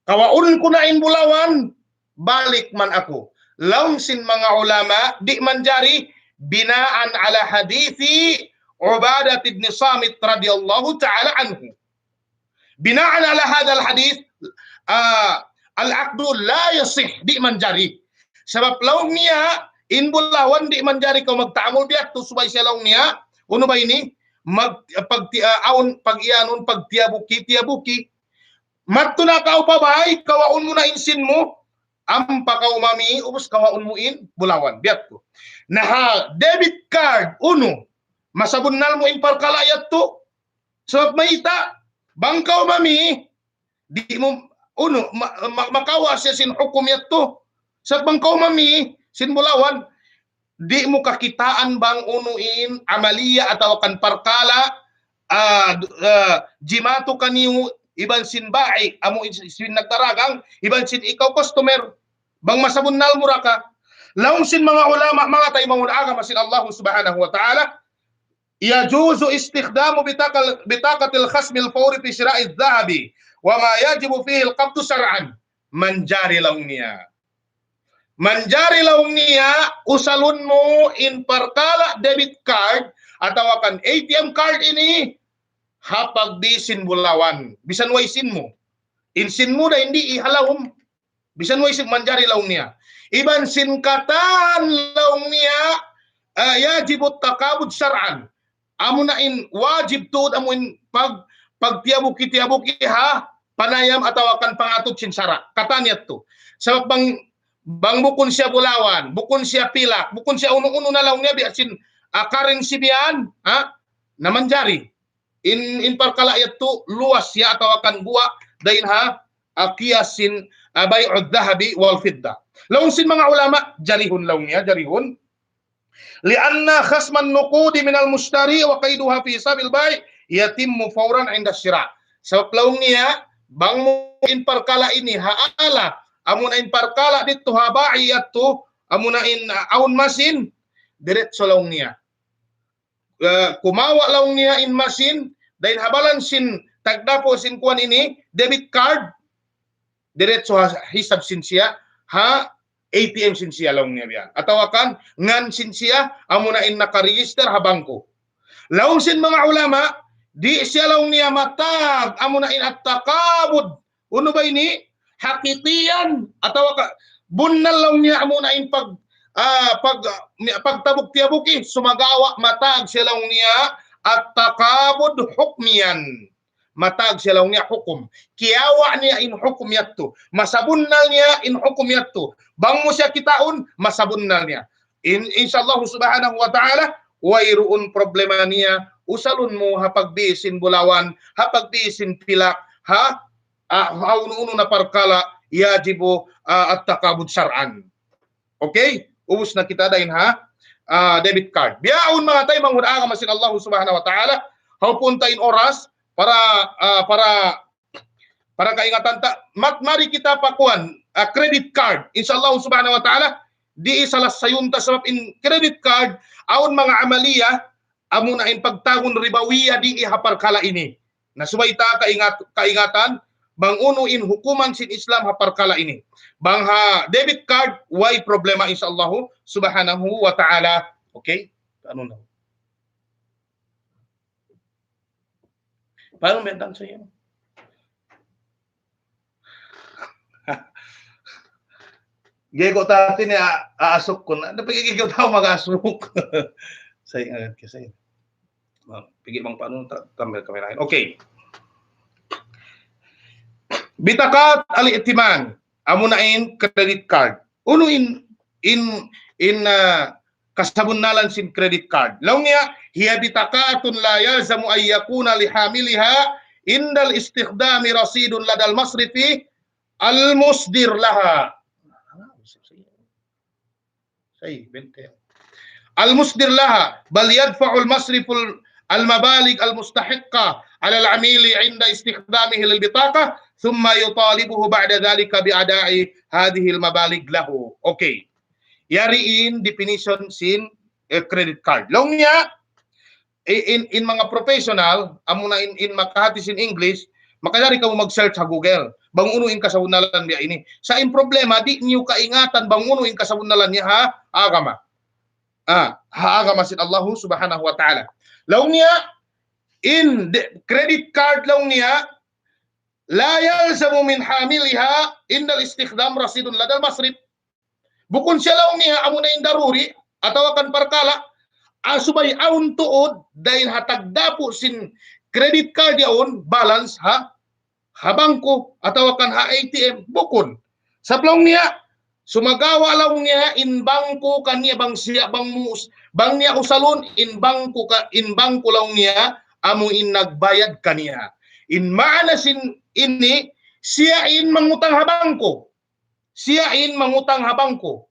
Kawaun ko na in bulawan, balik man ako. Laong sin mga ulama, di manjari, binaan ala hadithi Ubadah ibn Samit radhiyallahu ta'ala anhu. Binaan ala hadal hadith, al-aqdu la yasih, di manjari. Sebab laong niya, in bulawan di manjari kau magtaamol biat, tu subay siya laong niya, uno ba ini? Pag-ianon, pagtiabuki, matto na kau pabay, kawaon mo na insin mo, ampa ka umami, ubos kawaon mo in, bulawan, biat ko. Naha, debit card, uno, masabunnal mo in parkalayat to, so maita, bangkaw mami, di mo, uno, makawa siya sin hukum yat to, sa bangkaw mami, sin bulawan, di mo kakitaan bang unuin, amaliya atau kan parkala, jimato kaniyo, iban sin baik, amo sin nagtaragang, iban sin ikaw customer, bang masabunnal mura ka. Laong sin mga ulama, mga tayo manguna masin Allah subhanahu wa ta'ala, yajuzu istikhdamu bitaqatil khasmil fawri fi shira'i dhahabi, wa ma yajibu fihi al-qabdu syar'an, manjari laong niya. Manjari laong niya, usalun mo in parkala debit card, atau akan ATM card ini, hapag di sin bulawan, bisan way sin mo. Insin mo na hindi ihalawom, bisan way sin manjari laong niya. Iban sin katan laong niya, yajibut takabud syar'an. Amo na in wajib tuod amo in pagtiabuki ha, panayam atau akan pangatut sinsara. Katanya to. Sabab bang bukun siya bulawan, bukun siya pilak, bukun siya uno-uno na lang niya biasin currency biyan, naman jari. In parkalayat to luas siya atau akan gua dahin kiyasin bay'ud dhahabi wal fidda. Laung sin mga ulama jarihun laung niya, jarihun. Lianna khasman nuqudi minal mushtari wa qaiduha fi sabil bay' yatimmu fawran 'inda syira'. Sabab laung niya bang mo in parkala ini haala amuna in parkala dito habaiyat to amuna in aun masin diretso laung niya. Kumawa laung niya in masin dahil habalan sin tagdapo sin kuan ini debit card diretso hisab sin siya ATM sin siya laung niya biya. Atau akan ngan sin siya amuna in nakaregister ha bangko. Laung sin mga ulama di siya laung niya matag amuna in at-takabud. Uno ba ini? Hakitiyan atau bunnal laung niya amuna in pagtabuk-tiabuki sumagawa matag siya laung niya at-takabud hukmiyan. Matag siya laung niya hukum. Kiyawa niya in hukum yatto. Masabunnal niya in hukum yatto. Bang mo siya kitaon, masabunnal niya. Insyaallah subhanahu wa ta'ala, wairuun problema niya, usalun mo hapagbisin bulawan, hapagbisin pilak, hauno-uno na parkala, yajibo at takabud syar'an. Okay? Ubus na kita dahin debit card. Biyaon mga tayo, manghuna ka masin Allah subhanahu wa ta'ala, haupuntain oras, para kaingatan mari kita pakuan credit card insyaallah subhanahu wa taala di salah sayunta sabab in credit card aun mga amaliya amuna in pagtagon ribawiya di hapar kala ini na subayta kaingatan bang uno in hukuman sin Islam hapar kala ini bang debit card why problema insyaallah subhanahu wa taala. Okay, ano na paano bentang sa iyo? Gego tatin ya aasok ko na. Napagigil tao mag-asok. Say agad kasi. Pigil bang paano tambal kami lain. Okay. Bitakat al-i'timan. Amunain credit card. Uno in kasabunnalan sin credit card. Laung niya, hiya bitakatun la yalzamu ay yakuna lihamiliha indal istikhdami rasidun ladal masrifi al-musdir laha. Al-musdir laha bal yadfa'u al-masriful al-mabalig al-mustahiqqa ala al-amili inda istikhdamihi lil-bitaqah thumma yutalibuhu ba'da dhalika bi'ada'i hadhihi al-mabalig lahu. Okay. Yariin definition sin credit card. Laung niya in mga professional amuna in makahati sin English makadari ka mo mag-search sa Google bang unuin kasawunalan niya ini sa in problema di niyo kaingatan bang unuin kasawunalan niya agama agama sin Allah subhanahu wa ta'ala. Laung niya in credit card laung niya la yalzamu min hamiliha indal istikhdam rasidun ladal masrif. Bukun siya laung niya amuna in daruri atau akan parkala asubay aun tuod dahil hatagdapo sin credit card yaon balance bangko atau akan ATM bukun sa laung niya sumagawa laung niya in bangko kanya bang siya bang niya usalon in bangko laung niya amo in nagbayad kaniya in maana sin ini siya in mangutang habangko. Siya in mangutang habangko.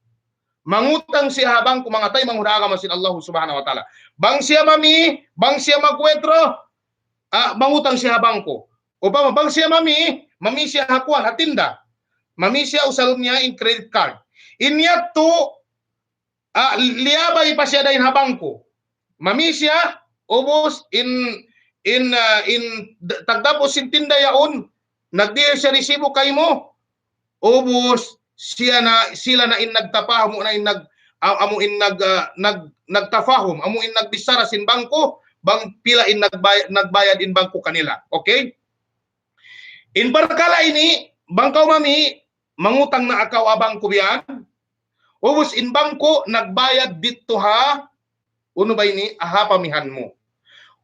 Mangutang siya habangko mga tay manghuna ka masin Allah subhanahu wa ta'ala. Bang siya mami, bang siya magwetro, mangutang siya habangko. O ba bang siya mami siya hakuan hatinda. Mami siya usalon niya in credit card. Inya to liabay pa siya dahin habangko. Mami siya ubos in tagdapos sin tinda yaon nagdiya siya resibo kay mo. Ubos sila na in nagtapahom na in nagtafahom amo in nagbisara sin bangko bang pila in nagbayad in bangko kanila. Okay? In barkala ini bangkaw mami mangutang na akaw abang ko biyan. Ubos in bangko nagbayad dito uno ba ini pamihan mo.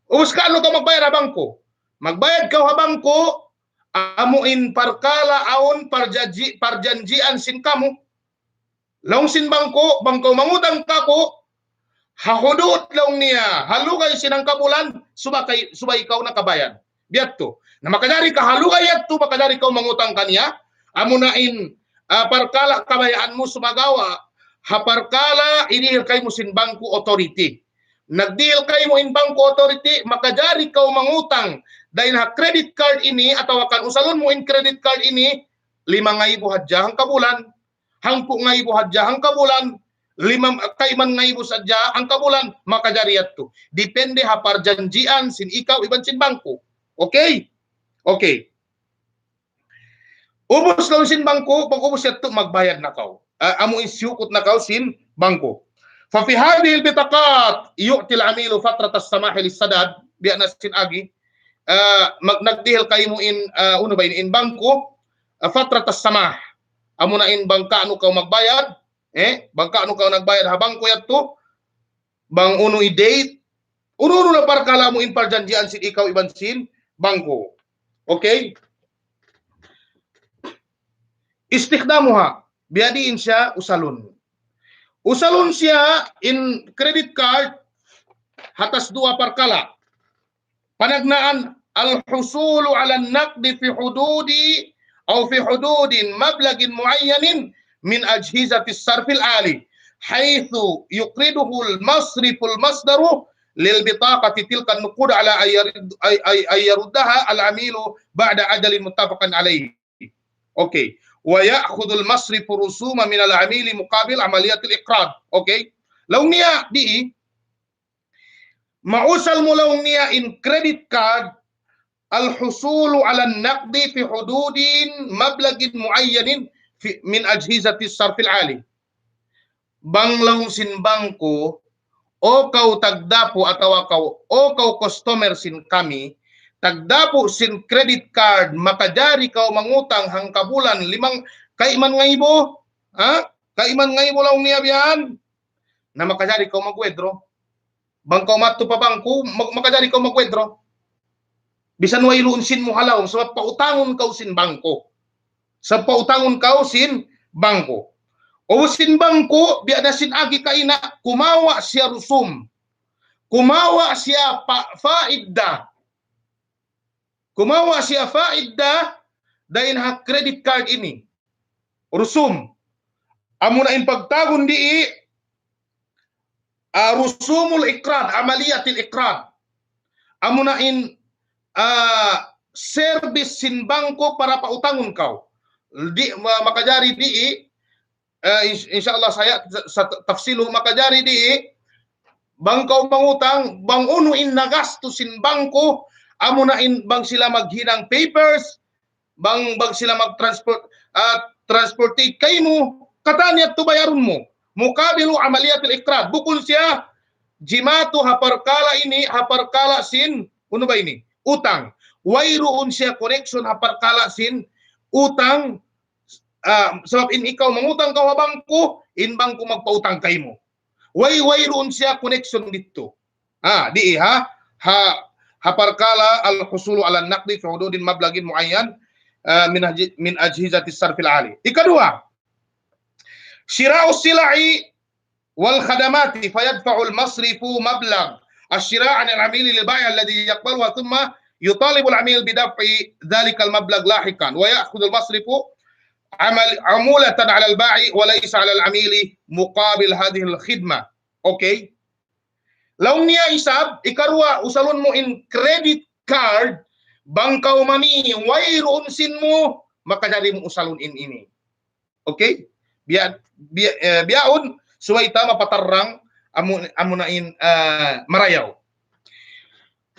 Ubos ka ano ka magbayad habang ko? Magbayad ka habang ko amuin parkala aon parjanjian sin kamu. Laung sin bangko mangutang kako, hahudot laung niya, halugay sinang kabulan, subay ikaw nakabayan. Biat to. Na makadari ka halugay at to, makadari ikaw mangutang kanya, amunain parkala kabayaan mo sumagawa, haparkala inihil kay mo sin bangko authority. Nagdeal kay mo in bangko authority, makadari ikaw mangutang, dahil ha credit card ini, atau kan usalon mo in credit card ini, 5,000 hadya ang kabulan, hangpo nga ibo hadya ang kabulan, 5 kaiman nga ibo sadya ang kabulan, makajariat to. Depende ha parjanjian sin ikaw iban sin bangko. Okay? Okay. Ubos lang sin bangko, pag ubos yato magbayad na kaw. Amo isyukot na kaw sin bangko. Fa fi hadhihi albitaqat yu'ti al-amilu fatrat as-samah lis-sadad biya na sin agi. Nagdihil kay mo in uno ba in bangko fatrat as-samah. Amo na in bangka ano kaw magbayad, bangka ano kaw nagbayad habang ko yato, bang uno i-date, uno na parkala mo in parjanjian sin ikaw iban sin bangko. Okay? Istikdamuha, biyadiin siya usalon. Usalon siya in credit card, hatas 2 parkala. Panagnaan, al-husulu ala naqdi fi hududi أو في حدود مبلغ معين من أجهزة الصرف الآلي حيث يقرضه المصرف المصدر للبطاقة تلك النقود على أن يردها العميل بعد أجل متفق عليه. أوكي. ويأخذ المصرف رسوما من العميل مقابل عملية الإقراض. أوكي. لو نيا دي معوصل ملو نيا in credit card al-husulu ala naqdi fi hududin mablagin muayyanin min ajhizati sarfil ali. Banglaw sin bangko o kau tagdapo atawa kau o kau customer sin kami tagdapo sin credit card makajari kau mangutang hang kabulan 5 kaiman nga ibo, kaiman nga ibo law niya biyan na makajari kau magwedro. Bangkaw matto pa bangko makajari kau magwedro. Bisan way lunsin mo halaw sa pautangon kaw sin bangko. Sa pautangon kaw sin bangko. O sin bangko, biya na sin agi kaina, kumawa siya rusum. Kumawa siya faidda. Kumawa siya faidda dahil ha credit card ini. Rusum. Amo na in pagtagon di rusumul ikrad, amaliyatil ikrad. Amo na in service sin bangko para pautangon kau. Di makajari di insyaallah saya sa tafsilu makajari di bangkaw mangutang bang uno in nagasto sin bangko amo na in bang sila maghinang papers bang sila magtransport transportate kay mo katanya to bayaron mo mukabilu amaliyatul ikrad bukol siya jimato haparkala ini haparkala sin uno ba ini utang. Wayroon siya connection haparkala sin utang sebab in ikaw mangutang ka bangko in bangko magpautang kay mo. Wayroon siya connection dito. Di haparkala al-husulu ala naqdi fi hududin mablagin muayyan min ajhizati sarfil ali. Ikadua, shira'u sila'i wal khadamati fayadfa'u al-masrifu mablag الشراء عن العميل للبائع الذي يقبلها ثم يطالب العميل بدفع ذلك المبلغ لاحقا ويأخذ المصرف عمولة على البائع وليس على العميل مقابل هذه الخدمة. Okay? Law niya isab, ikarwa usalon mo in credit card, bangkaw mami, wayroon sin mo, makadari mo usalon in ini. Okay? Biyaon, suwayta mapatarrang, amo na in marayaw.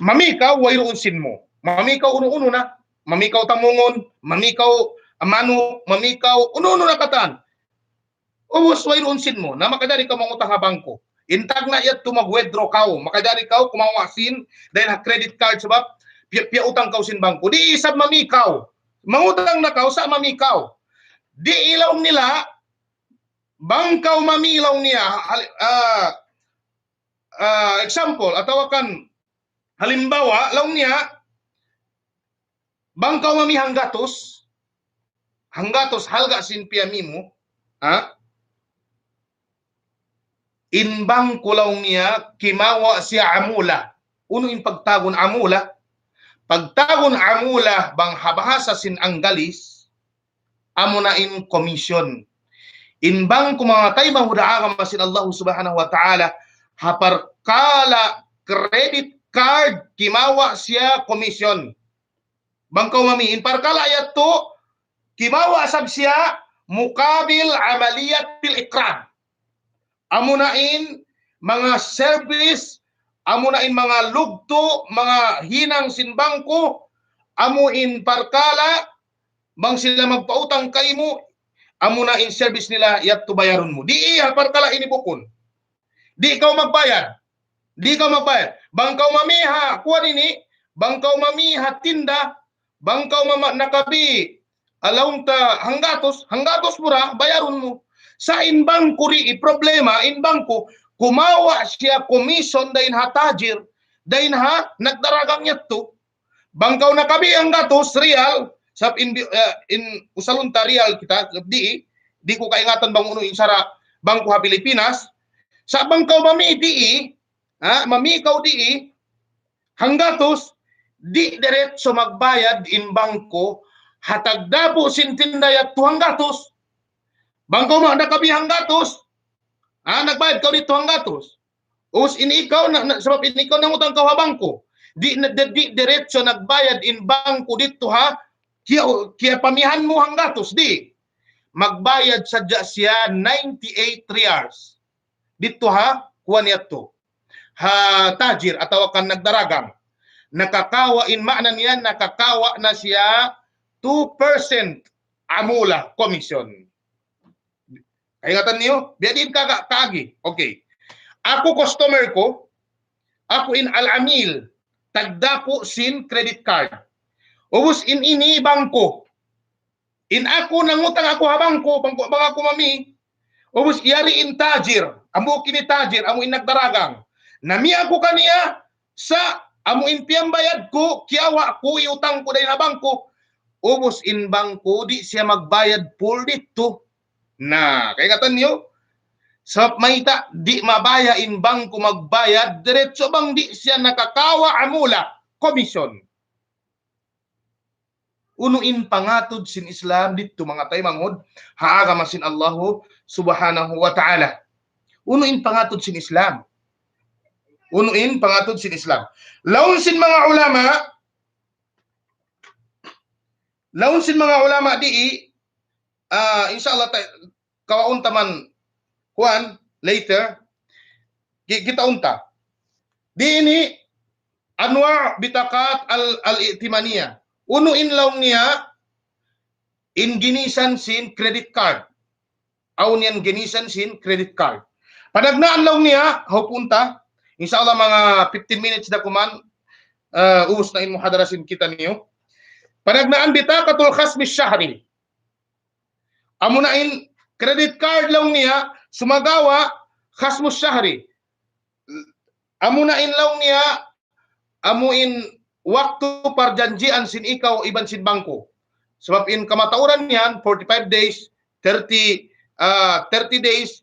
Mamikaw wayroon sin mo. Mamikaw uno-uno na. Mamikaw tamungon, mamikaw amano, mamikaw uno-uno na katan. Ubos wayroon sin mo na makadari ka mangutang ha bangko. Intag na yat tumagwedro kaw, makadari kaw kumawasin dahil ha credit card sabab piya utang kaw sin bangko. Di isab mamikaw. Mangutang na kaw sa mamikaw. Di ilaw nila bangkaw mamilaw niya example atawa kan halimbawa law niya bangkaw mami hanggatos halga sin piamimo, inbang kulaw niya kimawa siya amula. Uno in pagtagon amula bang habahasa sin anggalis, amo na in commission. Inbang kumangatay mahudaaga masin Allah subhanahu wa ta'ala, haparkala credit card kimawa siya commission. Bangkaw mami, inparkala ayat to, kimawa sab siya mukabil amaliyat bil ikram. Amunain mga service, amunain mga lugto, mga hinang sinbangko, amuin parkala, bang sila magpautang kay mo, amunain service nila, yat to bayaron mo. Di parkala inibukon. Di ikaw magbayad. Bangkaw mamiha, kuha nini, bangkaw mamiha tinda, bangkaw nakabi, alawang ta hanggatos mura, bayaron mo. Sa inbangko problema, inbangko, kumawa siya commission dahin ha tajir, dahin ha nagdaragang yato. Bangkaw nakabi ang gatos, real, sa in usalunta real kita, di ko kaingatan bang uno insara bangko ha Pilipinas, sa bangkaw mami mamikaw hanggatos, di diretso magbayad in bangko, hatagdabo sintindayat to hanggatos. Bangkaw mo nakabihang gatos, nagbayad ka dito ang gatos. Us inikaw sabab inikaw nang utang ka ha bangko. Di diretso nagbayad in bangko dito ha. Kiya pamihan mo hang gatos di. Magbayad sadya siya 98 riyals. Dito ha, kuha niya to. Ha tajir ataw kan nagdaragang. Nakakawa in maana niya, nakakawa na siya 2% amula commission. Ingatan niyo, biadin kagi. Okay. Ako customer ko, ako in al-amil, tagdapo sin credit card. Ubus in ini bangko. In ako nangutang ako ha bangko ako mami. Ubus yari in tajir, amo kini tajir, amo in nagdaragang. Nami ako kaniya sa amo in piyambayad ko, kiyawa ko iutang ko dahil na bangko. Ubus in bangko, di siya magbayad full dito. Na, kaya katan niyo, sa mayta, di mabaya in bangko magbayad, diretso bang di siya nakakawa amula, commission. Unuin pangatod sin Islam dito mga tayo mangod, haaga masin Allahu subhanahu wa ta'ala. Unuin pangatod sin Islam. Laun sin mga ulama di, inshallah kawaun taman kuan later kita unta di ini anwa bitakat al-i'timaniyah. Uno in law niya in ginisan sin credit card. Aw niyan ginisan sin credit card. Panagnaan law niya haupunta inshallah mga 15 minutes na kuman ubos na in muhadarasin kita niyo. Panagnaan bitakatul khasmi syahri. Amunain credit card lang niya sumagawa khasmus syahri. Amunain lang niya amuin waktu perjanjian sin ikaw iban sin bangko. Sebab in kamatauran niyan 45 days, 30 days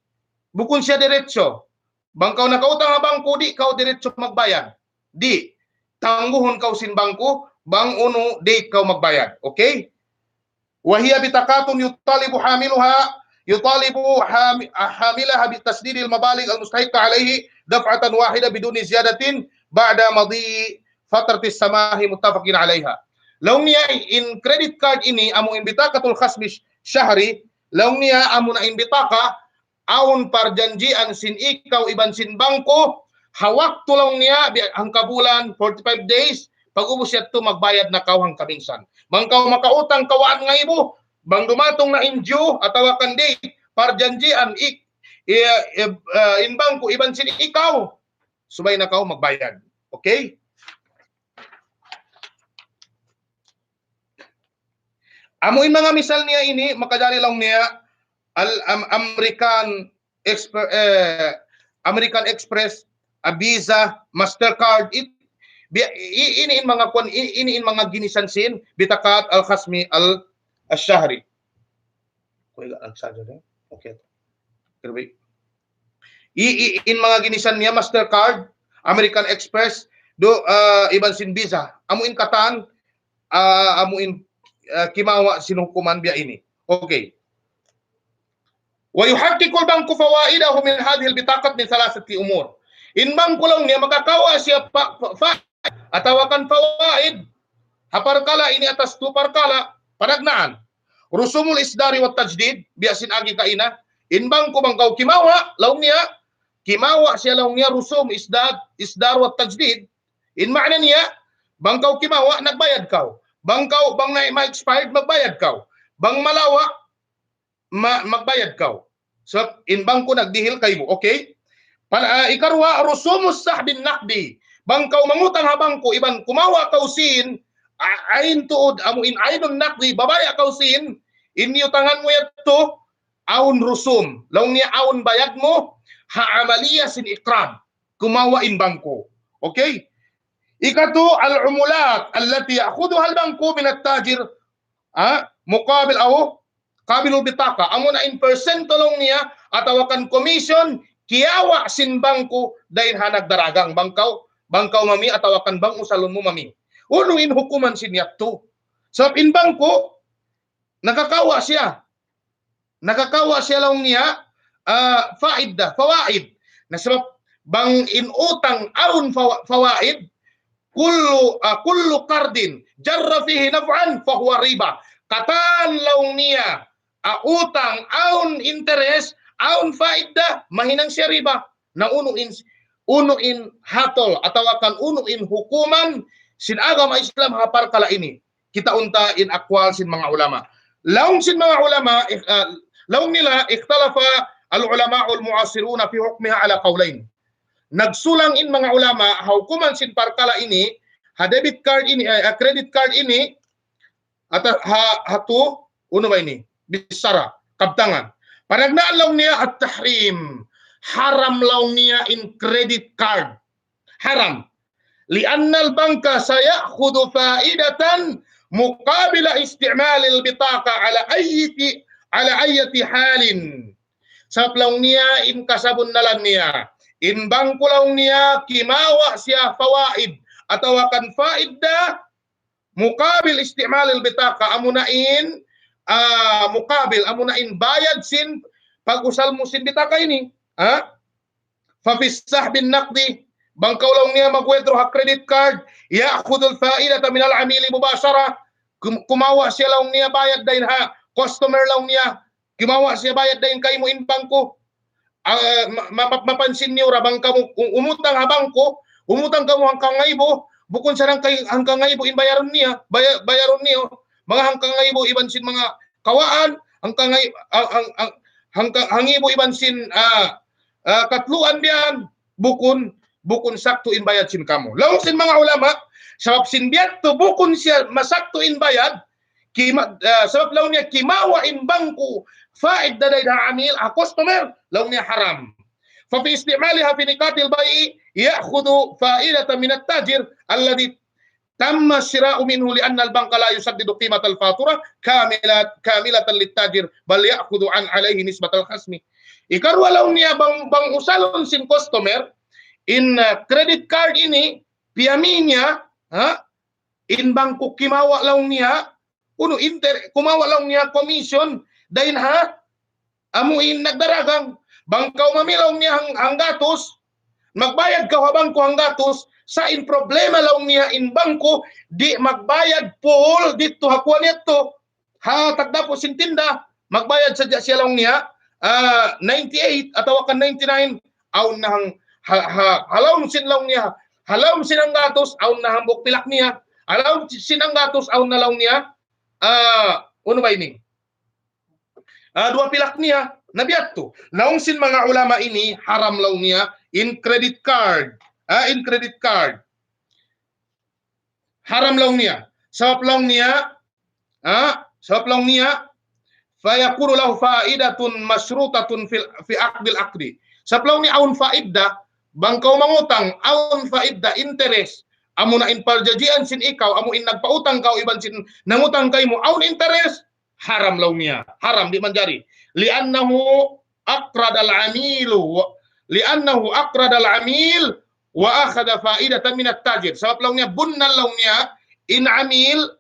bukun siya diretso. Bangkaw nakautang ha bangko di kau diretso magbayad. Di tangguhon kau sin bangko bang uno date kau magbayad. Okay? Wahia bitakatun yutalibu hamilaha bitasdid al-mabalig al-mustahiqa alayhi daf'atan wahida biduni ziyadatin ba'da madi fatrati samahi muttafaqin alayha. Law niya in credit card ini amo in bitakatul khasmi syahri, law niya amo na in bitaka aun parjanjian sin ikaw iban sin bangko, hawak tulong niya ang kabulan 45 days. Pag-ubos siya ito, magbayad na kawang kabingsan. Mangkaw makautang kawaan nga ibo, bang dumatong na injo, atawakan day, parjanjian, in bangko, iban sin ikaw, subay na kaw magbayad. Okay? Amoy mga misal niya ini, makadali lang niya, American Express, Visa, Mastercard, ini in mga kwan, ini in mga ginisansin bitakat al-khasmi al-syahri. Kuya ang sadyo na. Okay. Kirby. In mga ginisan niya Mastercard, American Express, iban sin Visa. Amuin katan, amuin kimawa sinuhukuman biya ini. Okay. ويحقق البنك فوائده من هذه البطاقة من ثلاثة أمور. In bangko lang niya magkakawa siya atawakan fawaid. Haparkala ini atas tu parkala panagnaan. Rusumul isdari wa tajdid biasin agi kaina. In bangko bangkaw kimawa law niya kimawa siya law niya rusum isdar wa tajdid. In makna niya bangkaw kimawa nagbayad kaw. Bangkaw bang na expired magbayad kaw. Bang malawa magbayad kaw. So in bangko nagdihil kayo, okay? Ikarwa rusumus sahbin nakdi. Bangkaw mangutang ha bangko iban kumawa kausin ain tuod amuin ainun nakdi babaya kausin inyo tangan mo yato aun rusum. Laung niya aun bayad mo ha amaliya sin ikram. Kumawa in bangko. Okay? Ikatu al-umulat allati ya'khudhuha al-bangko min at-tajir muqabil aw qabilul bitaka. Amo na in percent tolong niya atawakan commission kiyawa sin bangko dahin hanag daragang bangkaw mami atawakan bang usalon mo mami. Uno in hukuman sin yato. So in bangko nakakawa siya lang niya fawaid. Na sabab bang in utang aun fawaid kullu qardin jarra fihi naf'an fa huwa riba. Katan laung niya utang aun interest aun faida mahinang siya riba. Na uno in hatol atawakan uno in hukuman sin agama Islam hapar kala ini. Kita unta in akwal sin mga ulama. Laung sin mga ulama laung nila ikhtalafa al-ulama al-mu'asiruna fi hukmiha ala qawlain. Nagsulang in mga ulama hukuman sin parkala ini ha debit card ini credit card ini at hatu uno ba ini bisara kabtangan panagnaan law niya at tahrim haram law niya in credit card haram lianna al-banka sayakhudhu faidatan muqabila isti'mal al-bitaqa ala ayati halin sa law niya in kasabun nalan niya in bangko lang niya kimawa siya fawaid atawakan faida mukabil istimal al-bitaqa amunain mukabil amunain bayad sin pag-usal mo sin bitaka ini fa fi sahbin naqdi bangkaw lang niya magwedro ha credit card ya'khudhu al-fa'idata min al-amili mubashara kumawa siya lang niya bayad dahin ha customer lang niya kimawa siya bayad dahin kay mo in bangko mapansin niyo rabang kamo kung umutang habang ko umutang kamo hangkang ngaybo bukod sa hangkang ngaybo in bayaron niya bayaron niyo mga hangkang ngaybo iban sin mga kawaan hangkang hangibo iban sin katluan biyan bukon sakto in bayad sin kamo law sin mga ulama sabab sin biyan to bukon siya masakto in bayad sabab law niya kimawa in bangko faid daday da amil customer law niya haram fa fi isti'maliha fi niqatil bai'i ya'khudhu fa'idatan min at-tajir alladhi tamma shira'u minhu li'anna al-banka la yusaddidu qimat al-fatura kamilatan lit-tajir bal ya'khudhu an alayhi nisbat al-khasmi ikarwa law niya bang usalon sin customer in credit card ini piyami niya in bangko kimawa law niya uno kumawa law niya commission dahin amuin nagdaragang bangkaw mamilaw niya ang gatos magbayad ka habang ko ang gatos sa in problema law niya in bangko di magbayad full dito hakuan nito tagda po sin tinda magbayad sadya siya law niya 98 atawa kan 99 aw nang halaw sin law niya halaw sin ang gatos aw na hambok pilak niya halaw sin ang gatos aw na law niya uno ba ini dua pilak niya nabiyat to. Laong sin mga ulama ini haram law niya in credit card. Haram law niya. Sabab law niya fa yakunu lahu faidatun masyrutatun fi aqdil aqdi. Sabab law niya aun faida bangkaw mangutang aun faida interest amo na in parjajian sin ikaw, amo in nagpautang ka, iban sin nangutang kay mo, aun interest, haram law niya. Haram, di man jari. Li'annahu aqrad al-amilu, li'annahu aqrad al-amil, wa akhadha fa'idatan min at-tajir. Sebab law niya, bunnal law niya, in amil,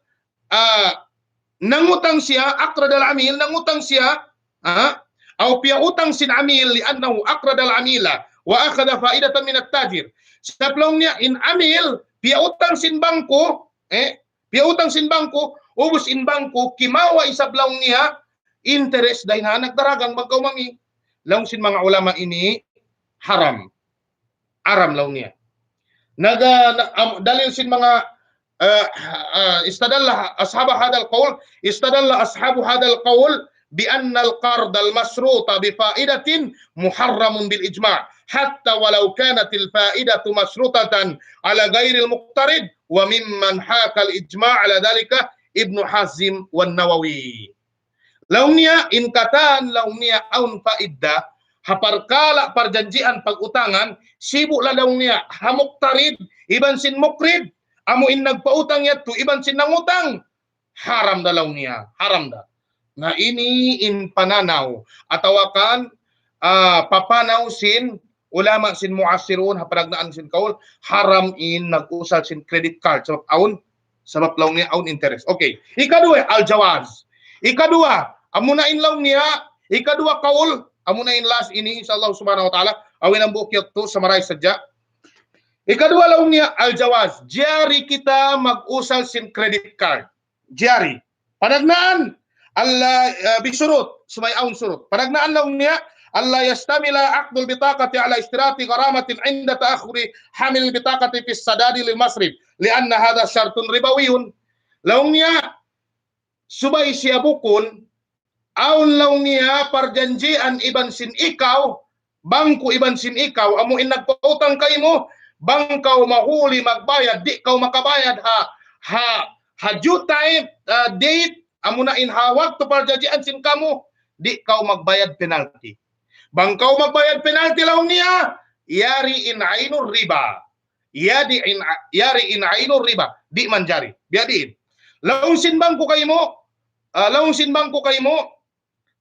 nangutang siya, aqrad al-amil, nangutang siya, aw piyautang sin amil, li'annahu aqrad al-amila, wa akhadha fa'idatan min at-tajir. Sebab law niya, in amil, piyautang sin bangko, piyautang sin bangko, ubus in bangko, kimawa isablaw niya, interest dahil na nagdaragang bangkaw mami. Law sin mga ulama ini, haram. Aram law niya. Dalil sin mga istadalla ashab hadal qawl, istadalla ashabu hadal qawl bi anna al-qard al-masruta bi fa'idatin muharramun bil ijma' hatta walau kanat al-fa'idatu masrutatan ala ghairi al-muqtarid wa mimman haka al-ijma' ala dhalika Ibnu Hazm wan Nawawi. Law niya in katan law niya aun faida haparkala perjanjian pagutangan sibu la daw niya hamuktarid iban sin mukrid amo in nagpautang yatto iban sin nangutang haram da law niya, haram da. Na ini in pananaw atawakan papanaw sin ulama sin muasirun hapanagnaan sin kaul haram in nag-usal sin credit card sabab law niya aun interest. Okay, ikadua al-jawaz. Ikadua amunain law niya, ikadua kaul amunain last ini insyaallah subhanahu wa taala awin ang bukyat to samaray sadya. Ikadua law niya al-jawaz. Jari kita mag-usal sin credit card. Jari. Panagnaan Allah bisurut sumay aun surut. Panagnaan law niya Allah yastamila aqdul bitaqati ala istirati gharamatin inda ta'akhuri hamil bitaqati fi sadadi lil masrif lianna hadha syartun ribawiyun. Law niya subay siya bukon aun law niya perjanjian iban sin ikaw, bangko iban sin ikaw, amo in nagpautang kay mo, bangkaw mahuli magbayad, di kaw makabayad ha due time date, amo na in hawag to perjanjian sin kamo, di kaw magbayad penalty. Bangkaw magbayad penalty law niya, yari in ainur riba. Yari in ainur riba, di manjari. Biadin. Law sin bangko kay mo,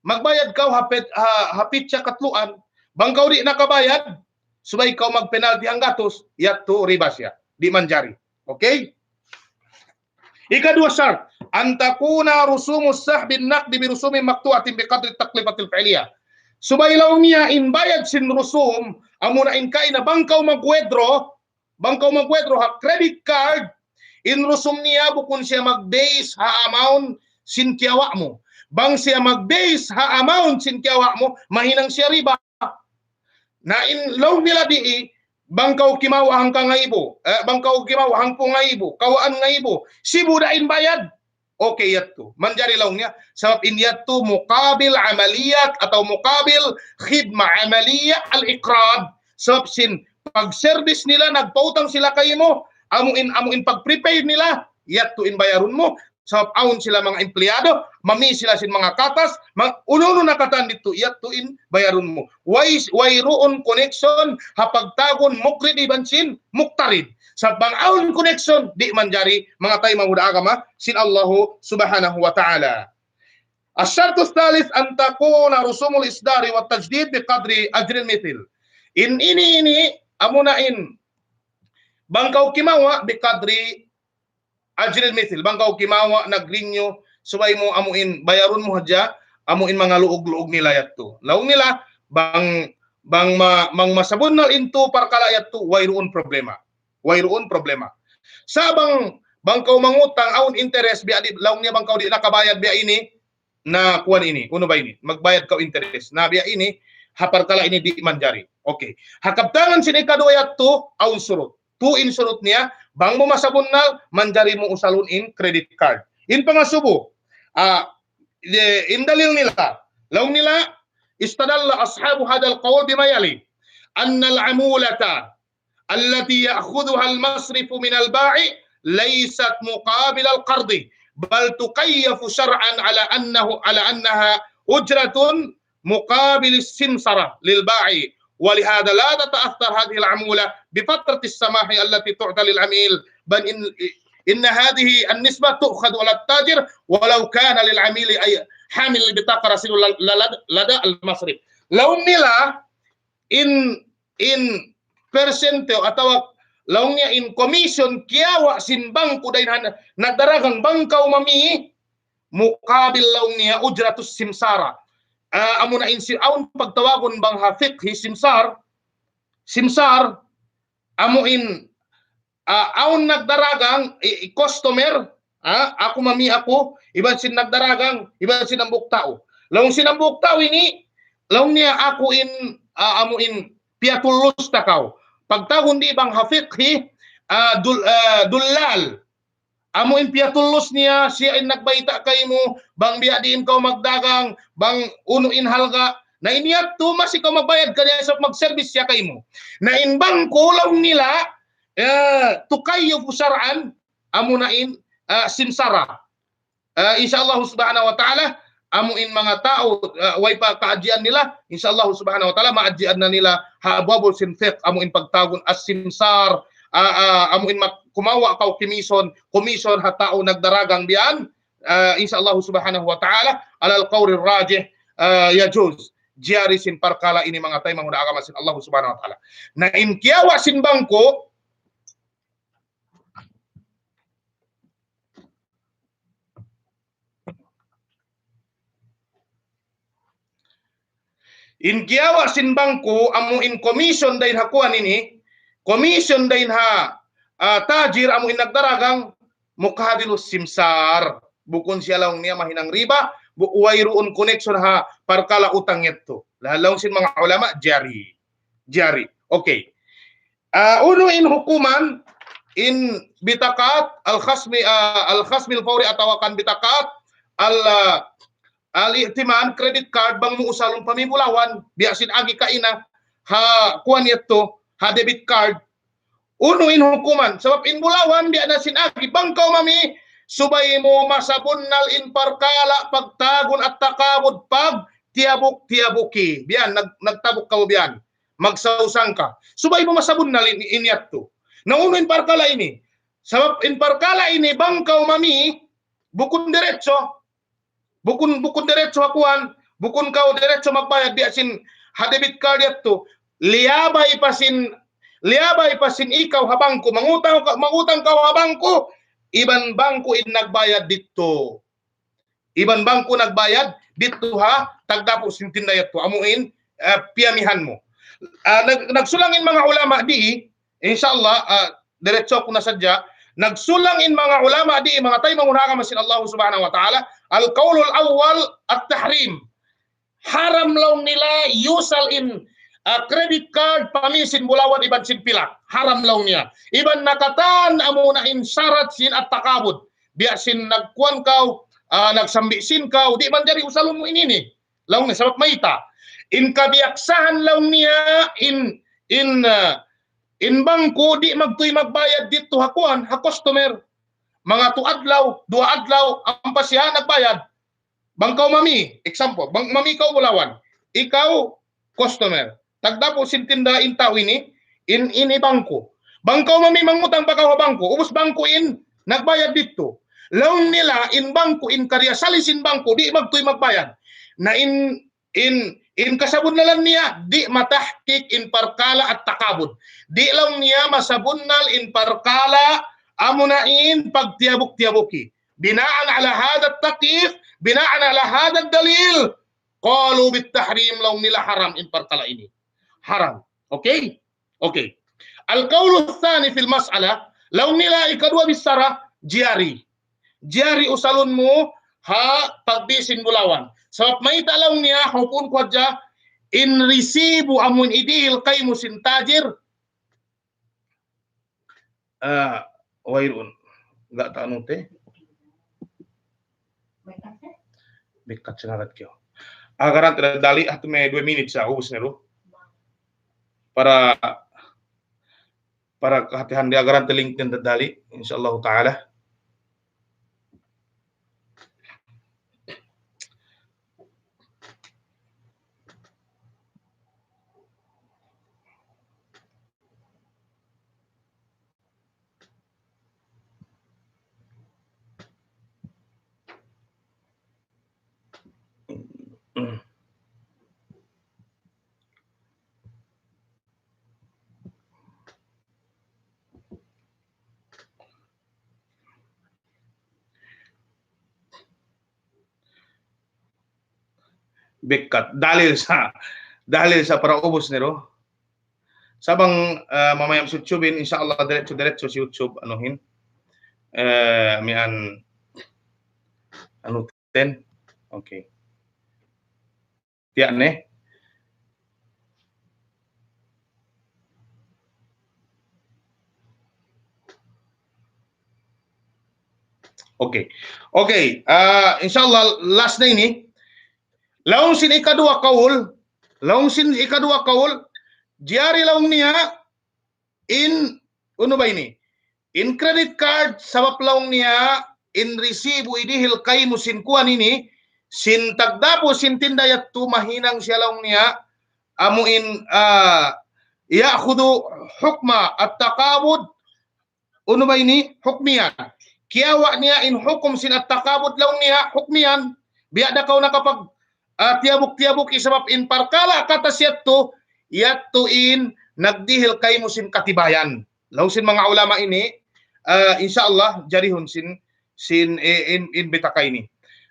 magbayad kaw hapit siya katluan, bangkaw di nakabayad, subay kaw magpenalty ang gatos, yatto riba siya, di manjari. Okay? Ikadua syart, antakuna rusumus sahbin naqdi bi rusumin maktuatin bi qadri taklifatil fi'liyah. Subay law niya in bayad sin rusum, amo na in kay na bangkaw magwedro ha credit card, in rusum niya bukun siya mag-base ha amount sin kiyawa mo. Bang siya mag-base ha amount sin kiyawa mo, mahinang siya riba. Na in law nila di bangkaw kimawa hang ka ngaibo, bangkaw kimawa hang po ngaibo, kawaan ngaibo, sibu dain bayad. Okay yatto. Manjari law niya sabab in yatto muqabil amaliyat atau muqabil khidma amaliyah al-iqrad. Sabab sin pag-service nila nagpautang sila kay mo, amo in pag-prepaid nila, yatto in bayarun mo. Sabab aun sila mga empleyado, mami sila sin mga katas, uno nakatan dito, yatto in bayarun mo. Wayroon connection hapagtagon mukrid iban sin muktarid. Sa bang-aun connection, di manjari mga tayo mamuda agama sin Allahu subhanahu wa ta'ala. Asyartu thalith an takuna rusumul isdari wa tajdid bi qadri ajril mithil. Ini amunain bangkaw kimawa bi qadri ajril mithil. Bangkaw kimawa naglinyo subay mo amuin bayarun mo hadya, amuin mga luog-luog nila yatto. Law nila bang masabunal into parkalayat to wayroon problema. Wayroon problema. Sabang bangkaw mangutang aun interest biya di law niya bangkaw di nakabayad biya ini na kuan ini. Uno ba ini? Magbayad kaw interest. Na biya ini haparkala ini di manjari. Okay. Hakabtangan sin ikadua yatto aun surut. Tuin surut niya bang mo masabunal manjari mo usalun in credit card. In pangasubo in dalil nila law nila istadalla ashabu hadal qawl bima yali anna al-amulata allati ya'khudhuha al-masrifu min al-ba'i laysat muqabil al-qardi bal tuqayyafu syar'an ala annaha ujratun muqabil as-simsara lil ba'i ولهذا لا تتأثر هذه العمولة بفترة السماح التي تعطى للعميل بل إن هذه النسبة تؤخذ على التاجر ولو كان للعميل أي حامل البطاقة رصيد لدى المصرف. Law nila in percento atau lawnya in commission kiawa sin bangko dain nadaragang bangkaw mami mukabil lawnya ujratus simsara. Amuna in si aun pagtawagon bang hafikhi simsar amo in aun nagdaragang customer ako mami ako iban sin nagdaragang iban sin ambuk tao lawng sin ambuk tao ini lawng niya ako in amo in piatulus takaw pagtahon di bang hafikhi dullal amo in piatulus niya siya in nagbayta kay mo bang biya diin kaw magdagang bang uno in halga na iniyat to mas ikaw magbayad kanya sa mag-service siya kay mo na in bangko lawng nila tukayo pusaraan amo na in simsara insyaallah subhanahu wa ta'ala amo in mga tao way pa kaajian nila insyaallah subhanahu wa ta'ala maajian na nila hababol sinfiq amo in pagtagon as simsar amo in kumawa kaw commission ha tao nagdaragang biyan insyaallah subhanahu wa ta'ala alal qawli rajih yajuz jari sin parkala ini mga tay manguda agama sin Allah subhanahu wa ta'ala na in kiyawa sin bangko in kiyawa sin bangko amo in commission dain hakuan ini commission dain ha tajir amo in nagdaragang mukahadilus simsar bukun siya lang niya mahinang riba wayruun connection ha parkala utang ito lalaw sin mga ulama jari okay uno in hukuman in bitakat al-khasmi al-fawri atau kan bitakat al-i'timan credit card bang mo usalong pamimulawan biasin agi kaina ha kuan ito ha debit card uno in hukuman sabab in bulawan biya na sin agi bangkaw mami subay mo masabunnal in parkala pagtagon at takabod pag tiabuki biyan nagtabok ka mo biyan magsausang ka subay mo masabunnal in yatto na uno in parkala ini sabab in parkala ini bangkaw mami bukun diretso bukun diretso hakuan bukun kau diretso magbayad di asin ha debit card yato liabay pasin ikaw ha bangko mangutang kau ha bangko iban bangko in nagbayad dito iban bangko nagbayad dito ha tagdapos sin tinda yato amuin piyamihan mo nagsulangin mga ulama di insyaallah diretso ko na sadya nagsulangin mga ulama di mga tay mangunaga masin Allah subhanahu wa ta'ala al-qaulul awwal at-tahrim haram law nila yusal in credit card pamisin bulawan iban sin pilak haram law niya iban nakatan amo na in syarat sin at takabud biya sin nagkuan kaw nagsambi sin kaw di man jari usalon mo inini law ni sabab maita in kabiyaksahan law niya in bangko di magtuy magbayad dito hakuan ha customer mga 2 adlaw 2 adlaw ampas siya nagbayad bangkaw mami example mami kaw bulawan ikaw customer tagdapo sin tinda in tao ini in bangko bangkaw mami mangutang pa kaw bangko ubos bangko in nagbayad dito law nila in bangko in karya salisin bangko di magtuy magbayad na in kasabun na lang niya di matahkik in parkala at takabud di lang niya masabunnal in parkala amunain pagtiabuk-tiabuki binaan ala hada takif binaan ala hada dalil qalu bitahrim law nila haram in parkala ini haram okay al-qaulu tsani fil mas'ala law nila ikadua bisara jari usalun mo ha pagbisin bulawan sabab may talaw niya hukun kwadya in resibo amun idil kay musin tajir wairun enggak tahu teh bekat sinarat kyo agaran tidak dali atau me 2 menit sa ubus nero para kehatian di agaran teling dan dali insyaallah taala Bikat dalil sa para ubos niro. Sabang mamayang sa YouTube insyaallah diretso sa YouTube anuhin. Mian ano 10. Okay. Tiyan eh. Okay. Okay. Inshallah last na ini. Laong sin ikadua kaul, diari laong niya in ano ba ini? In credit card sabab laong niya in resibo idihil kay mo sin kuan ini sin tagdapo sin tindayat tu mahinang siya laong niya amo in ya'khudhu hukma at-taqabud ano ba ini? Hukmiyan. Kiyawa niya in hukum sin at-taqabud laong niya hukmiyan biya da kaw nakapag tiyabuk-tiyabuk isabab in parkala kata siyatto yatto in nagdihil kay musin katibayan. Law sin mga ulama ini insyaallah jarihun sin in bitakay ni.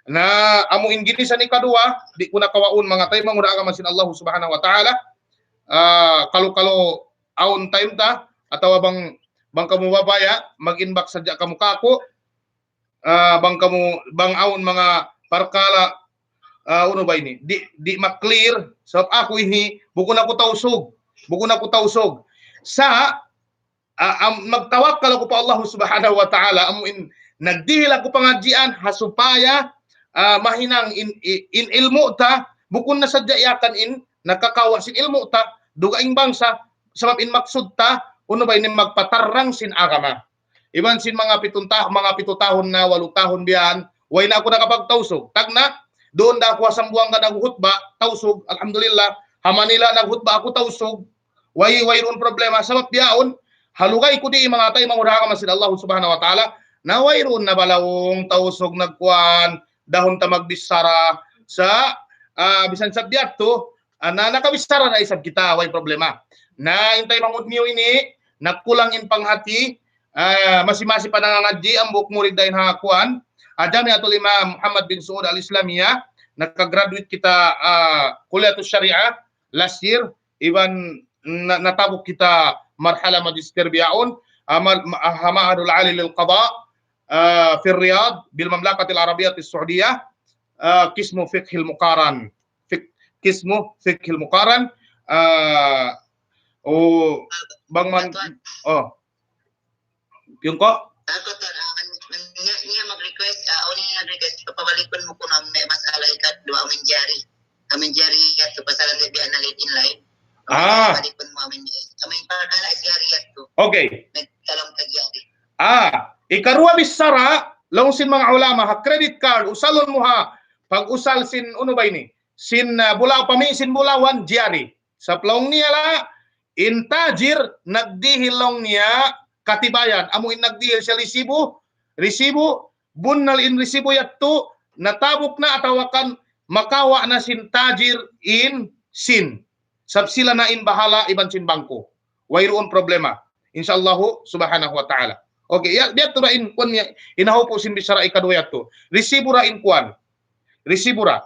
Na amo in gini sa ni kadua di ko nakawaon mga tay mangura ka masin Allah subhanahu wa taala. Kalau aon time ta atawa bang kamu babaya mag-inbox sadya kamu kako bang aon mga parkala ano ba ini? Di ma-clear sabab ako ini bukon ako tausog. Sa magtawakkal ako pa Allah subhanahu wa ta'ala amuin nagdihil ako pangadjian hasupaya mahinang in ilmu ta bukon na sadya yakan in nakakawa sin ilmu ta dugaing bangsa sabab in maksud ta ano ba ini magpatarrang sin agama. Iban sin mga 7 tahon na 8 tahon biyan way na ako nakapagtausog. Tagna doon da ako sambuang ka naghutba, tausog, alhamdulillah, hamanila naghutba ako tausog, way ron problema, sabab biyaon, halugay ko di mga tay, manguraha ka masin Allah subhanahu wa ta'ala, na way ron na balawong tausog nagkuhan, dahon ta magbisara, sa, bisan sa biyat to, na nakabisara na isab kita, way problema. Na intay mangudmiyo ini, nagkulang in panghati, masi-masi pa nangangadji, ang buk murid dahin hakuan, Jamiatul Imam Muhammad bin Saud Al-Islamiyah, nagka-graduate kita Kuliatus Syariah last year, even natabok kita marhala magister biyaon, Hama'adul Ali lil Qada fi Riyadh bil Mamlakatil Arabiyyah As-Saudiyah, Qismu Fiqhil Muqaran. Qismu Fiqhil Muqaran, Bang Man, yung ko? Ako niya mag-request, nag-request papabalikon mo ko na may masala ikat dua amin jari at pasalan lebi analit in line. Papabalikon mo amin parkala jari at to. Okay. Nagkalam ka jari. Ikarua bisara laong sin mga ulama ha credit card usalon mo ha pag usal sin ano ba ini? Sin bulaw pamisin bulawan jari. Sa plaong niya la intajir nagdihilong niya katibayan amuin nagdihil siya resibo bunnal in resibo yatto natabok na atawakan makawa na sin tajir in sin sab sila na in bahala iban sin bangko wayroon problema insyaallah subhanahu wa ta'ala. Okay ya dia tu ra in kun inahopo sin bisara ikadua yatto resibo ra in kuan resibo ra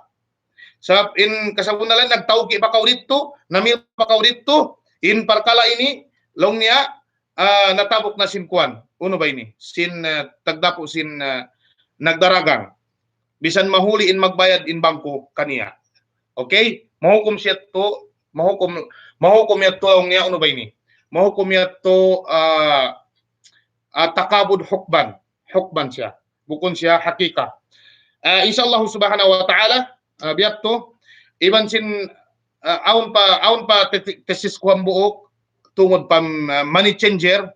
sab in kasabunalan nagtawgi pa kaw dito namil pa kaw dito in parkala ini long niya natabok na sin kuan uno ba ini sin tagdapo sin nagdaragang bisan mahuli in magbayad in bangko kaniya. Okay mahukom siya to mahukom ya to long niya uno ba ini mahukom ya to takabud hukban siya bukon siya hakika. Insyaallah subhanahu wa ta'ala biat to iban sin aun pa tesis ko ang buok tungod pa money changer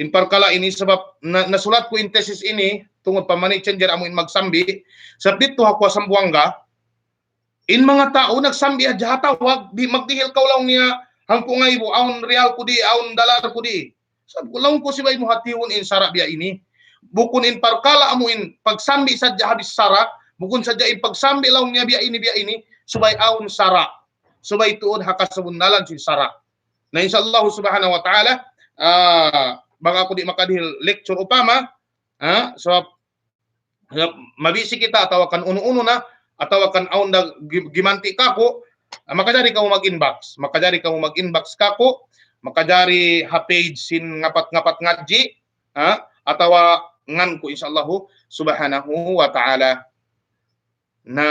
in parkala ini sabab nasulat ko in thesis ini tungod pa money changer amo in magsambi sa dito ako sa Buanga in mga tao nagsambi adya tawag di magdihil kaw law niya hangko ngay bo aun real ko di aun dalar ko di sab ko law ko si bay mo hatiwon in sara biya ini bukon in parkala amo in pagsambi sadya habis sara bukon sadya in pagsambi law niya biya ini subay aun sara subay tuod hakasabundalan si sara. Na insyaallah subhanahu wa ta'ala baka ako di makadihil lecture upama so mabisi kita tawakan uno-uno na atau kan aun da gimanti kako, makajari kamo mag-inbox. Makajari kamo mag-inbox kako, makajari ha page sin ngapat-ngapat ngaji, atau ngan ko insyaallah subhanahu wa ta'ala na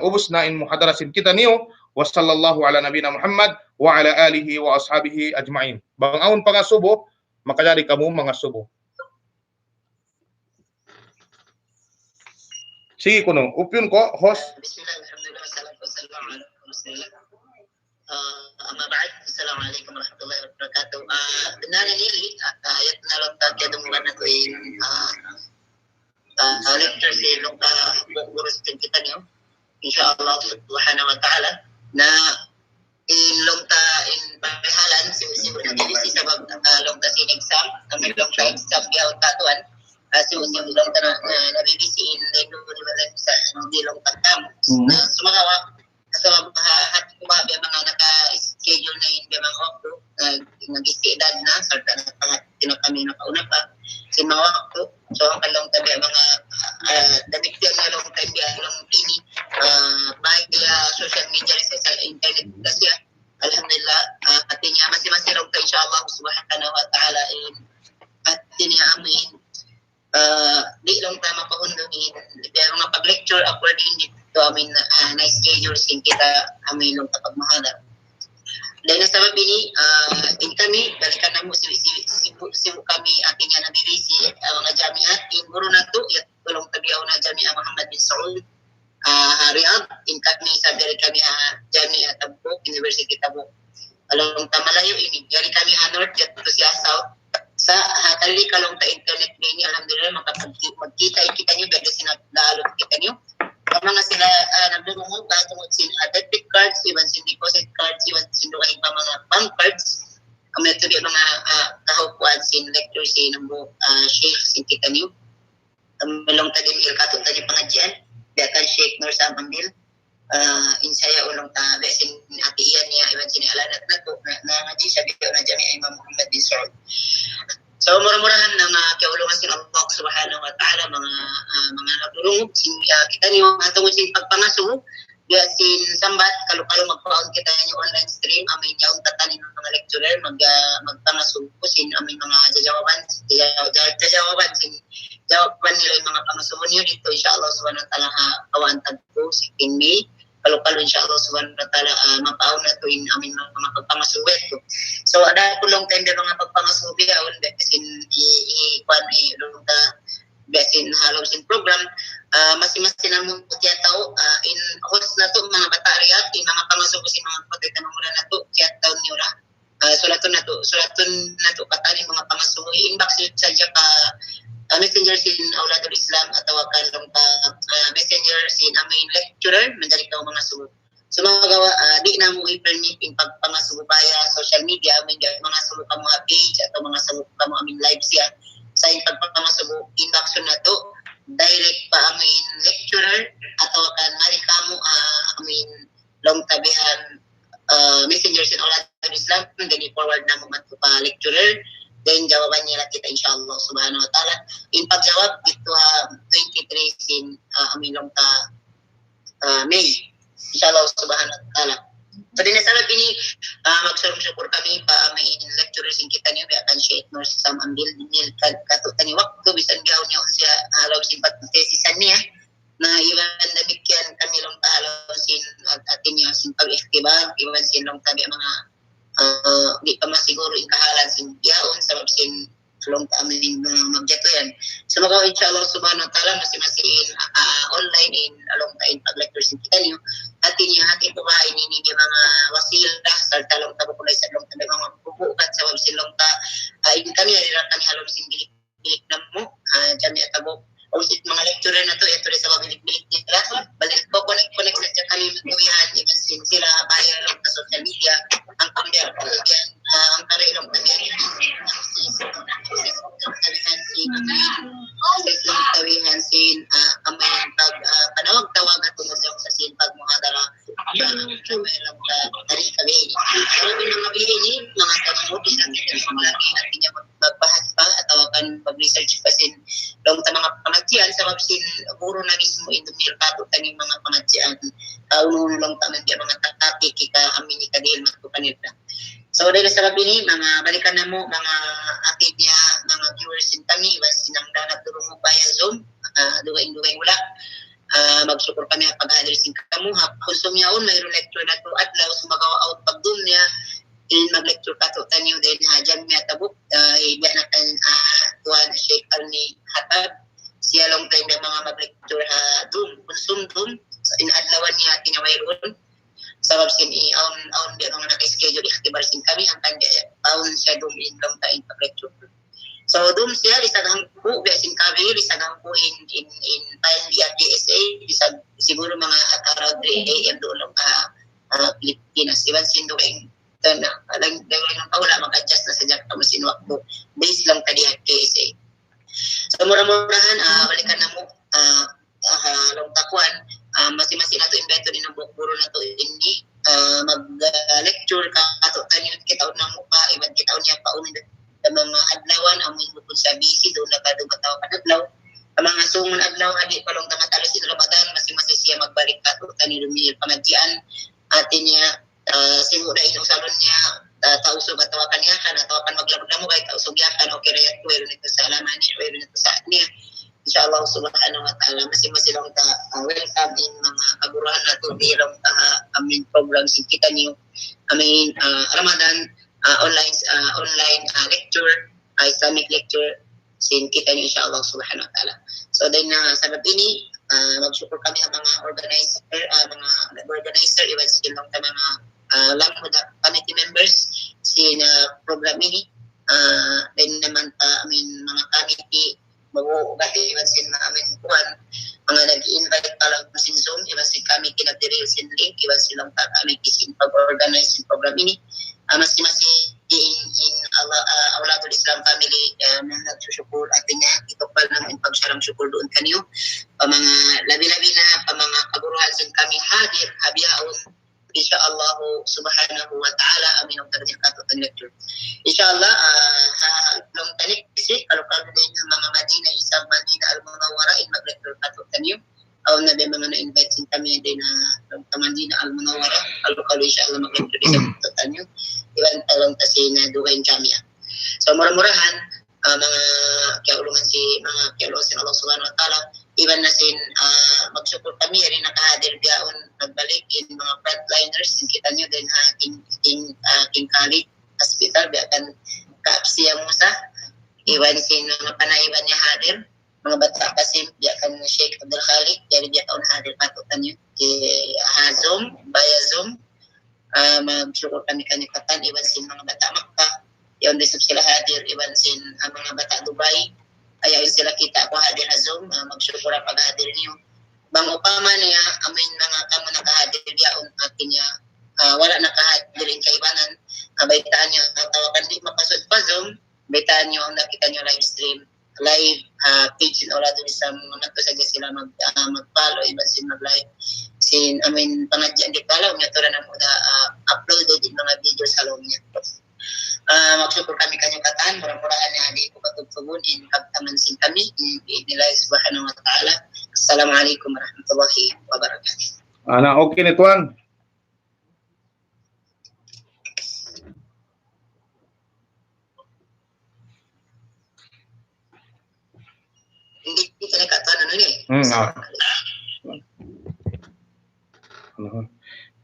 ubus na in muhadarasin kita niyo. Wa sallallahu ala nabina Muhammad wa ala alihi wa ashabihi ajma'in. Bang aun pangasubo, makajari kamo mga subo. Sige kuno, upyun ko, host. Bismillah, alhamdulillah, wassalatu wassalamu ala rasulillah. Amma ba'd, assalamualaikum warahmatullahi wabarakatuh. Benar ini ayat na lang tayo dumugan na ito lecture si guru kita niyo. Insyaallah subhanahu wa ta'ala na ilongta in paghalan si divisi sa longta sin exam kami longta exam biya tatuan si longta na nabibisi in lendo ni sa di longta tam sumagawa sa hati ko ba biya mga naka-schedule na in biya mga wakto nag-istidad na sarta na kami nakauna pa sin mga wakto so ang kalong tabi mga damiktiyan na long tabi ang ini via social media sa internet kasi alhamdulillah atinya masih rong insyaallah subhanahu wa ta'ala atinya amin di long tama pahundungin pero nga pag-lecture according dito amin na schedule sin kita amin long pagmahada dahil sa sabab ini kami balikan na mo si kami atinya na BBC mga jamiat in guru na to tulong tabiaw na Jami'ah Muhammad bin Saud Riyadh in kami sa dari kami Jami'ah Tabuk University Tabuk along tamalayo ini dari kami North at siya South sa kali kalong ta internet ini alhamdulillah magkita kita niyo dahil sinadalo kita niyo mga sila nagdungo ba tungod sin debit cards even sin deposit cards even sin duhay pa mga bank cards kami ito di mga kahupuan sin lecture sin ng sheikh sin kita niyo melong tadi mir katong tadi pengajian dakan Sheikh Nur Sambil insaya ulong ta besin ati iyan niya iban sini alanat na to na ngaji sa biyo na Jami'ah Imam Muhammad bin Saud. So murah-murahan ng kaulungan sin Allah subhanahu wa ta'ala mga nagdurungog sin kita niyo atong sin pagpangaso biya sin sambat kalau magpaon kita niyo online stream amin yaw tatanin ng mga lecturer magpangaso po sin amin mga jawaban sin jawaban nila yung mga pangasuhon niyo dito insyaallah subhanahu wa ta'ala kawantag po si King May kalau insyaallah subhanahu wa ta'ala mapaon na to in amin mga pagpangasuhon to so ada kulong time de mga pagpangasuhon biyaon besin i-kwan long ta besin halom sin program masing-masing ang tiya tao in host na to mga batarya in mga pangasuhon sin mga pagkaitan mo na to tiya tao niyo ra sulaton na to katani mga pangasuhon inbox sa ka messenger sin Auladul Islam atau kalong messenger sin amin lecturer menjadi kau mga subo. Sumagawa di na mo i-permit in pagpangasubo baya social media amin mga subo ka mga page atau mga subo ka mga amin live siya sa pagpangasubo inbox na to direct pa amin lecturer atau kan mali kamo amin long tabihan messenger sin Auladul Islam then forward na mo to pa lecturer. Then jawaban nila kita insyaallah subhanahu wa ta'ala. In pagjawab ito 23 sin amilong ta May. Insyaallah subhanahu wa ta'ala. So din sa ini magsyukur kami pa may lecturers in kita niyo akan Sheikh Nur Sambil din katutan ni waktu bisan gaw niyo siya halaw sin patesisan niya na iwan demikian kami long ta halaw sin atin niya sin pag-ikhtibar iwan sin long tabi mga di pa masiguro yung kahalan sin biyaon sabab sin long amin magjato yan. So magawa inshallah subhanahu wa ta'ala masing-masing online in along time pag-lecture sin kita niyo atin niya hati po ba inini mga wasila sarta long tabo kulay sa long tabi mga bubukat sabab sin long ta in kami nila kami halong sin bilik na mo Jami'ah Tabuk usit mga lecturer na to ito rin sa bilik-bilik nila balik po connect sa kami matuwihan even sin sila bayan lang sa social media ang kambiar ang karilong tawihan sin amayan pag panawag-tawag at tungod sa sin pagmuhadara dari kami sabi ng mga ni mga tanong isa kita sa malaki at niya magbahas pa at akan pag-research pa sin long ta mga pamajian sabab sin guro na mismo indumil kato taning mga pamajian uno lang taman di mga tatati kika amin ni kadil matukan nila. So dahil sa gabi ni mga balikan na mo mga akid niya mga viewers in kami iban sinang danag durong mo via Zoom duwaing wala magsupor kami pag-hadir sin kamo ha kung yaon mayroon lecture na to adlaw sumagawa out pagdum niya in mag-lecture ka to tanyo din dyan niya tabuk iba na kan tuwan Sheikh Arni Hatab siya long time na mga mag-lecture dum konsum dum in adlawan niya tinawayron sabab sin aun di mga naka-schedule ikhtibar sin kami ang kanya aun siya dum in long time pag-lecture so dum siya lisagang po sin kabi lisagang po in time via DSA lisag siguro mga around 3 AM doon lang Pilipinas iban sin doing na lang wala mag-adjust na sa dyan kamo sinuwak mo base lang tadi KSA so mura-murahan balikan na mo long takuan masing-masing nato invento din ng bukburo na to hindi mag-lecture ka ato tanyo kitaon na mo pa iban kitaon niya pa unin sa mga adlawan ang mga bukod sa busy doon na kadugataw kadaglaw ang mga sungon adlaw hadi palong tamatalo si Ramadan masing-masing siya magbalik ka ato tanyo lumihil pamajian atin niya siguro inong salon niya tausog at tawakan niya kan tawakan maglabog-lamog kahit tausog niya kan okay rin mayroon nito sa alaman niya mayroon nito sa niya inshallah subhanahu wa ta'ala masing-masing lang welcome in mga kaguruhan na ito bilang amin program sin kita niyo amin Ramadan online lecture Islamic lecture sin kita niyo inshallah subhanahu wa ta'ala so then sabab ini magsyukur kami ang mga organizer iban silang ta mga lang mo da committee members sin program ini then naman mga committee mag-uugati iban sin amin kuan mga nag-invite pa lang sin Zoom iban sin kami kinagdiril sin link iban silang ta kami kisin pag-organize sin program ini masing-masing in Auladul Islam family nagsusyukur atin niya ito pa namin pagsaram syukur doon kanyo pa mga labi-labi na pa mga kaguruhan sin kami hadir habiyaon insyaallah subhanahu wa ta'ala amin ang tarjih katutan lecture insyaallah long talik si kalau din ng mga Madina isang Madina al-Munawwara in mag-lecture katutan niyo aw na be mga na-invite sin kami din na Madina al-Munawwara kalau insyaallah mag-lecture sa katutan niyo iwan talong kasi na duwain kami so murah-murahan mga kiaulungan sin Allah subhanahu wa ta'ala iban na sin magsupport kami rin nakahadir biyaon nagbalik in mga frontliners sin kita nyo din king Khalid hospital biyakan kaapsiya mo sa iwan sin mga panaiban niya hadir mga bata kasi biyakan Sheikh Abdul Khalid jadi biyakan hadir patutan nyo Zoom via Zoom magsyukur kami kanikatan iban sin mga bata Makkah yun din sila hadir iban sin mga bata Dubai ayaw sila kita ko hadir na Zoom magsyukur ang pag-hadir niyo bang upama niya amin mga kamo nakahadir yaon atin niya wala nakahadir in kaibanan baitaan niyo tawakan di mapasod pa Zoom baitaan niyo ang nakita niyo live stream live page in Auladul Islam mga to sa sila mag-follow iban sin mag-live sin amin pangadyan di follow niya to na mo uploaded in mga video sa loob niya magsyukur kami kanyang kataan murang-murahan na di ko patugtugon in pagtaman sin kami nila subhanahu wa ta'ala assalamualaikum warahmatullahi wabarakatuh ana okay ni tuan hindi kita nakatan ano ni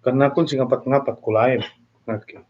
karena kun sing ngapat-ngapat kulain okay.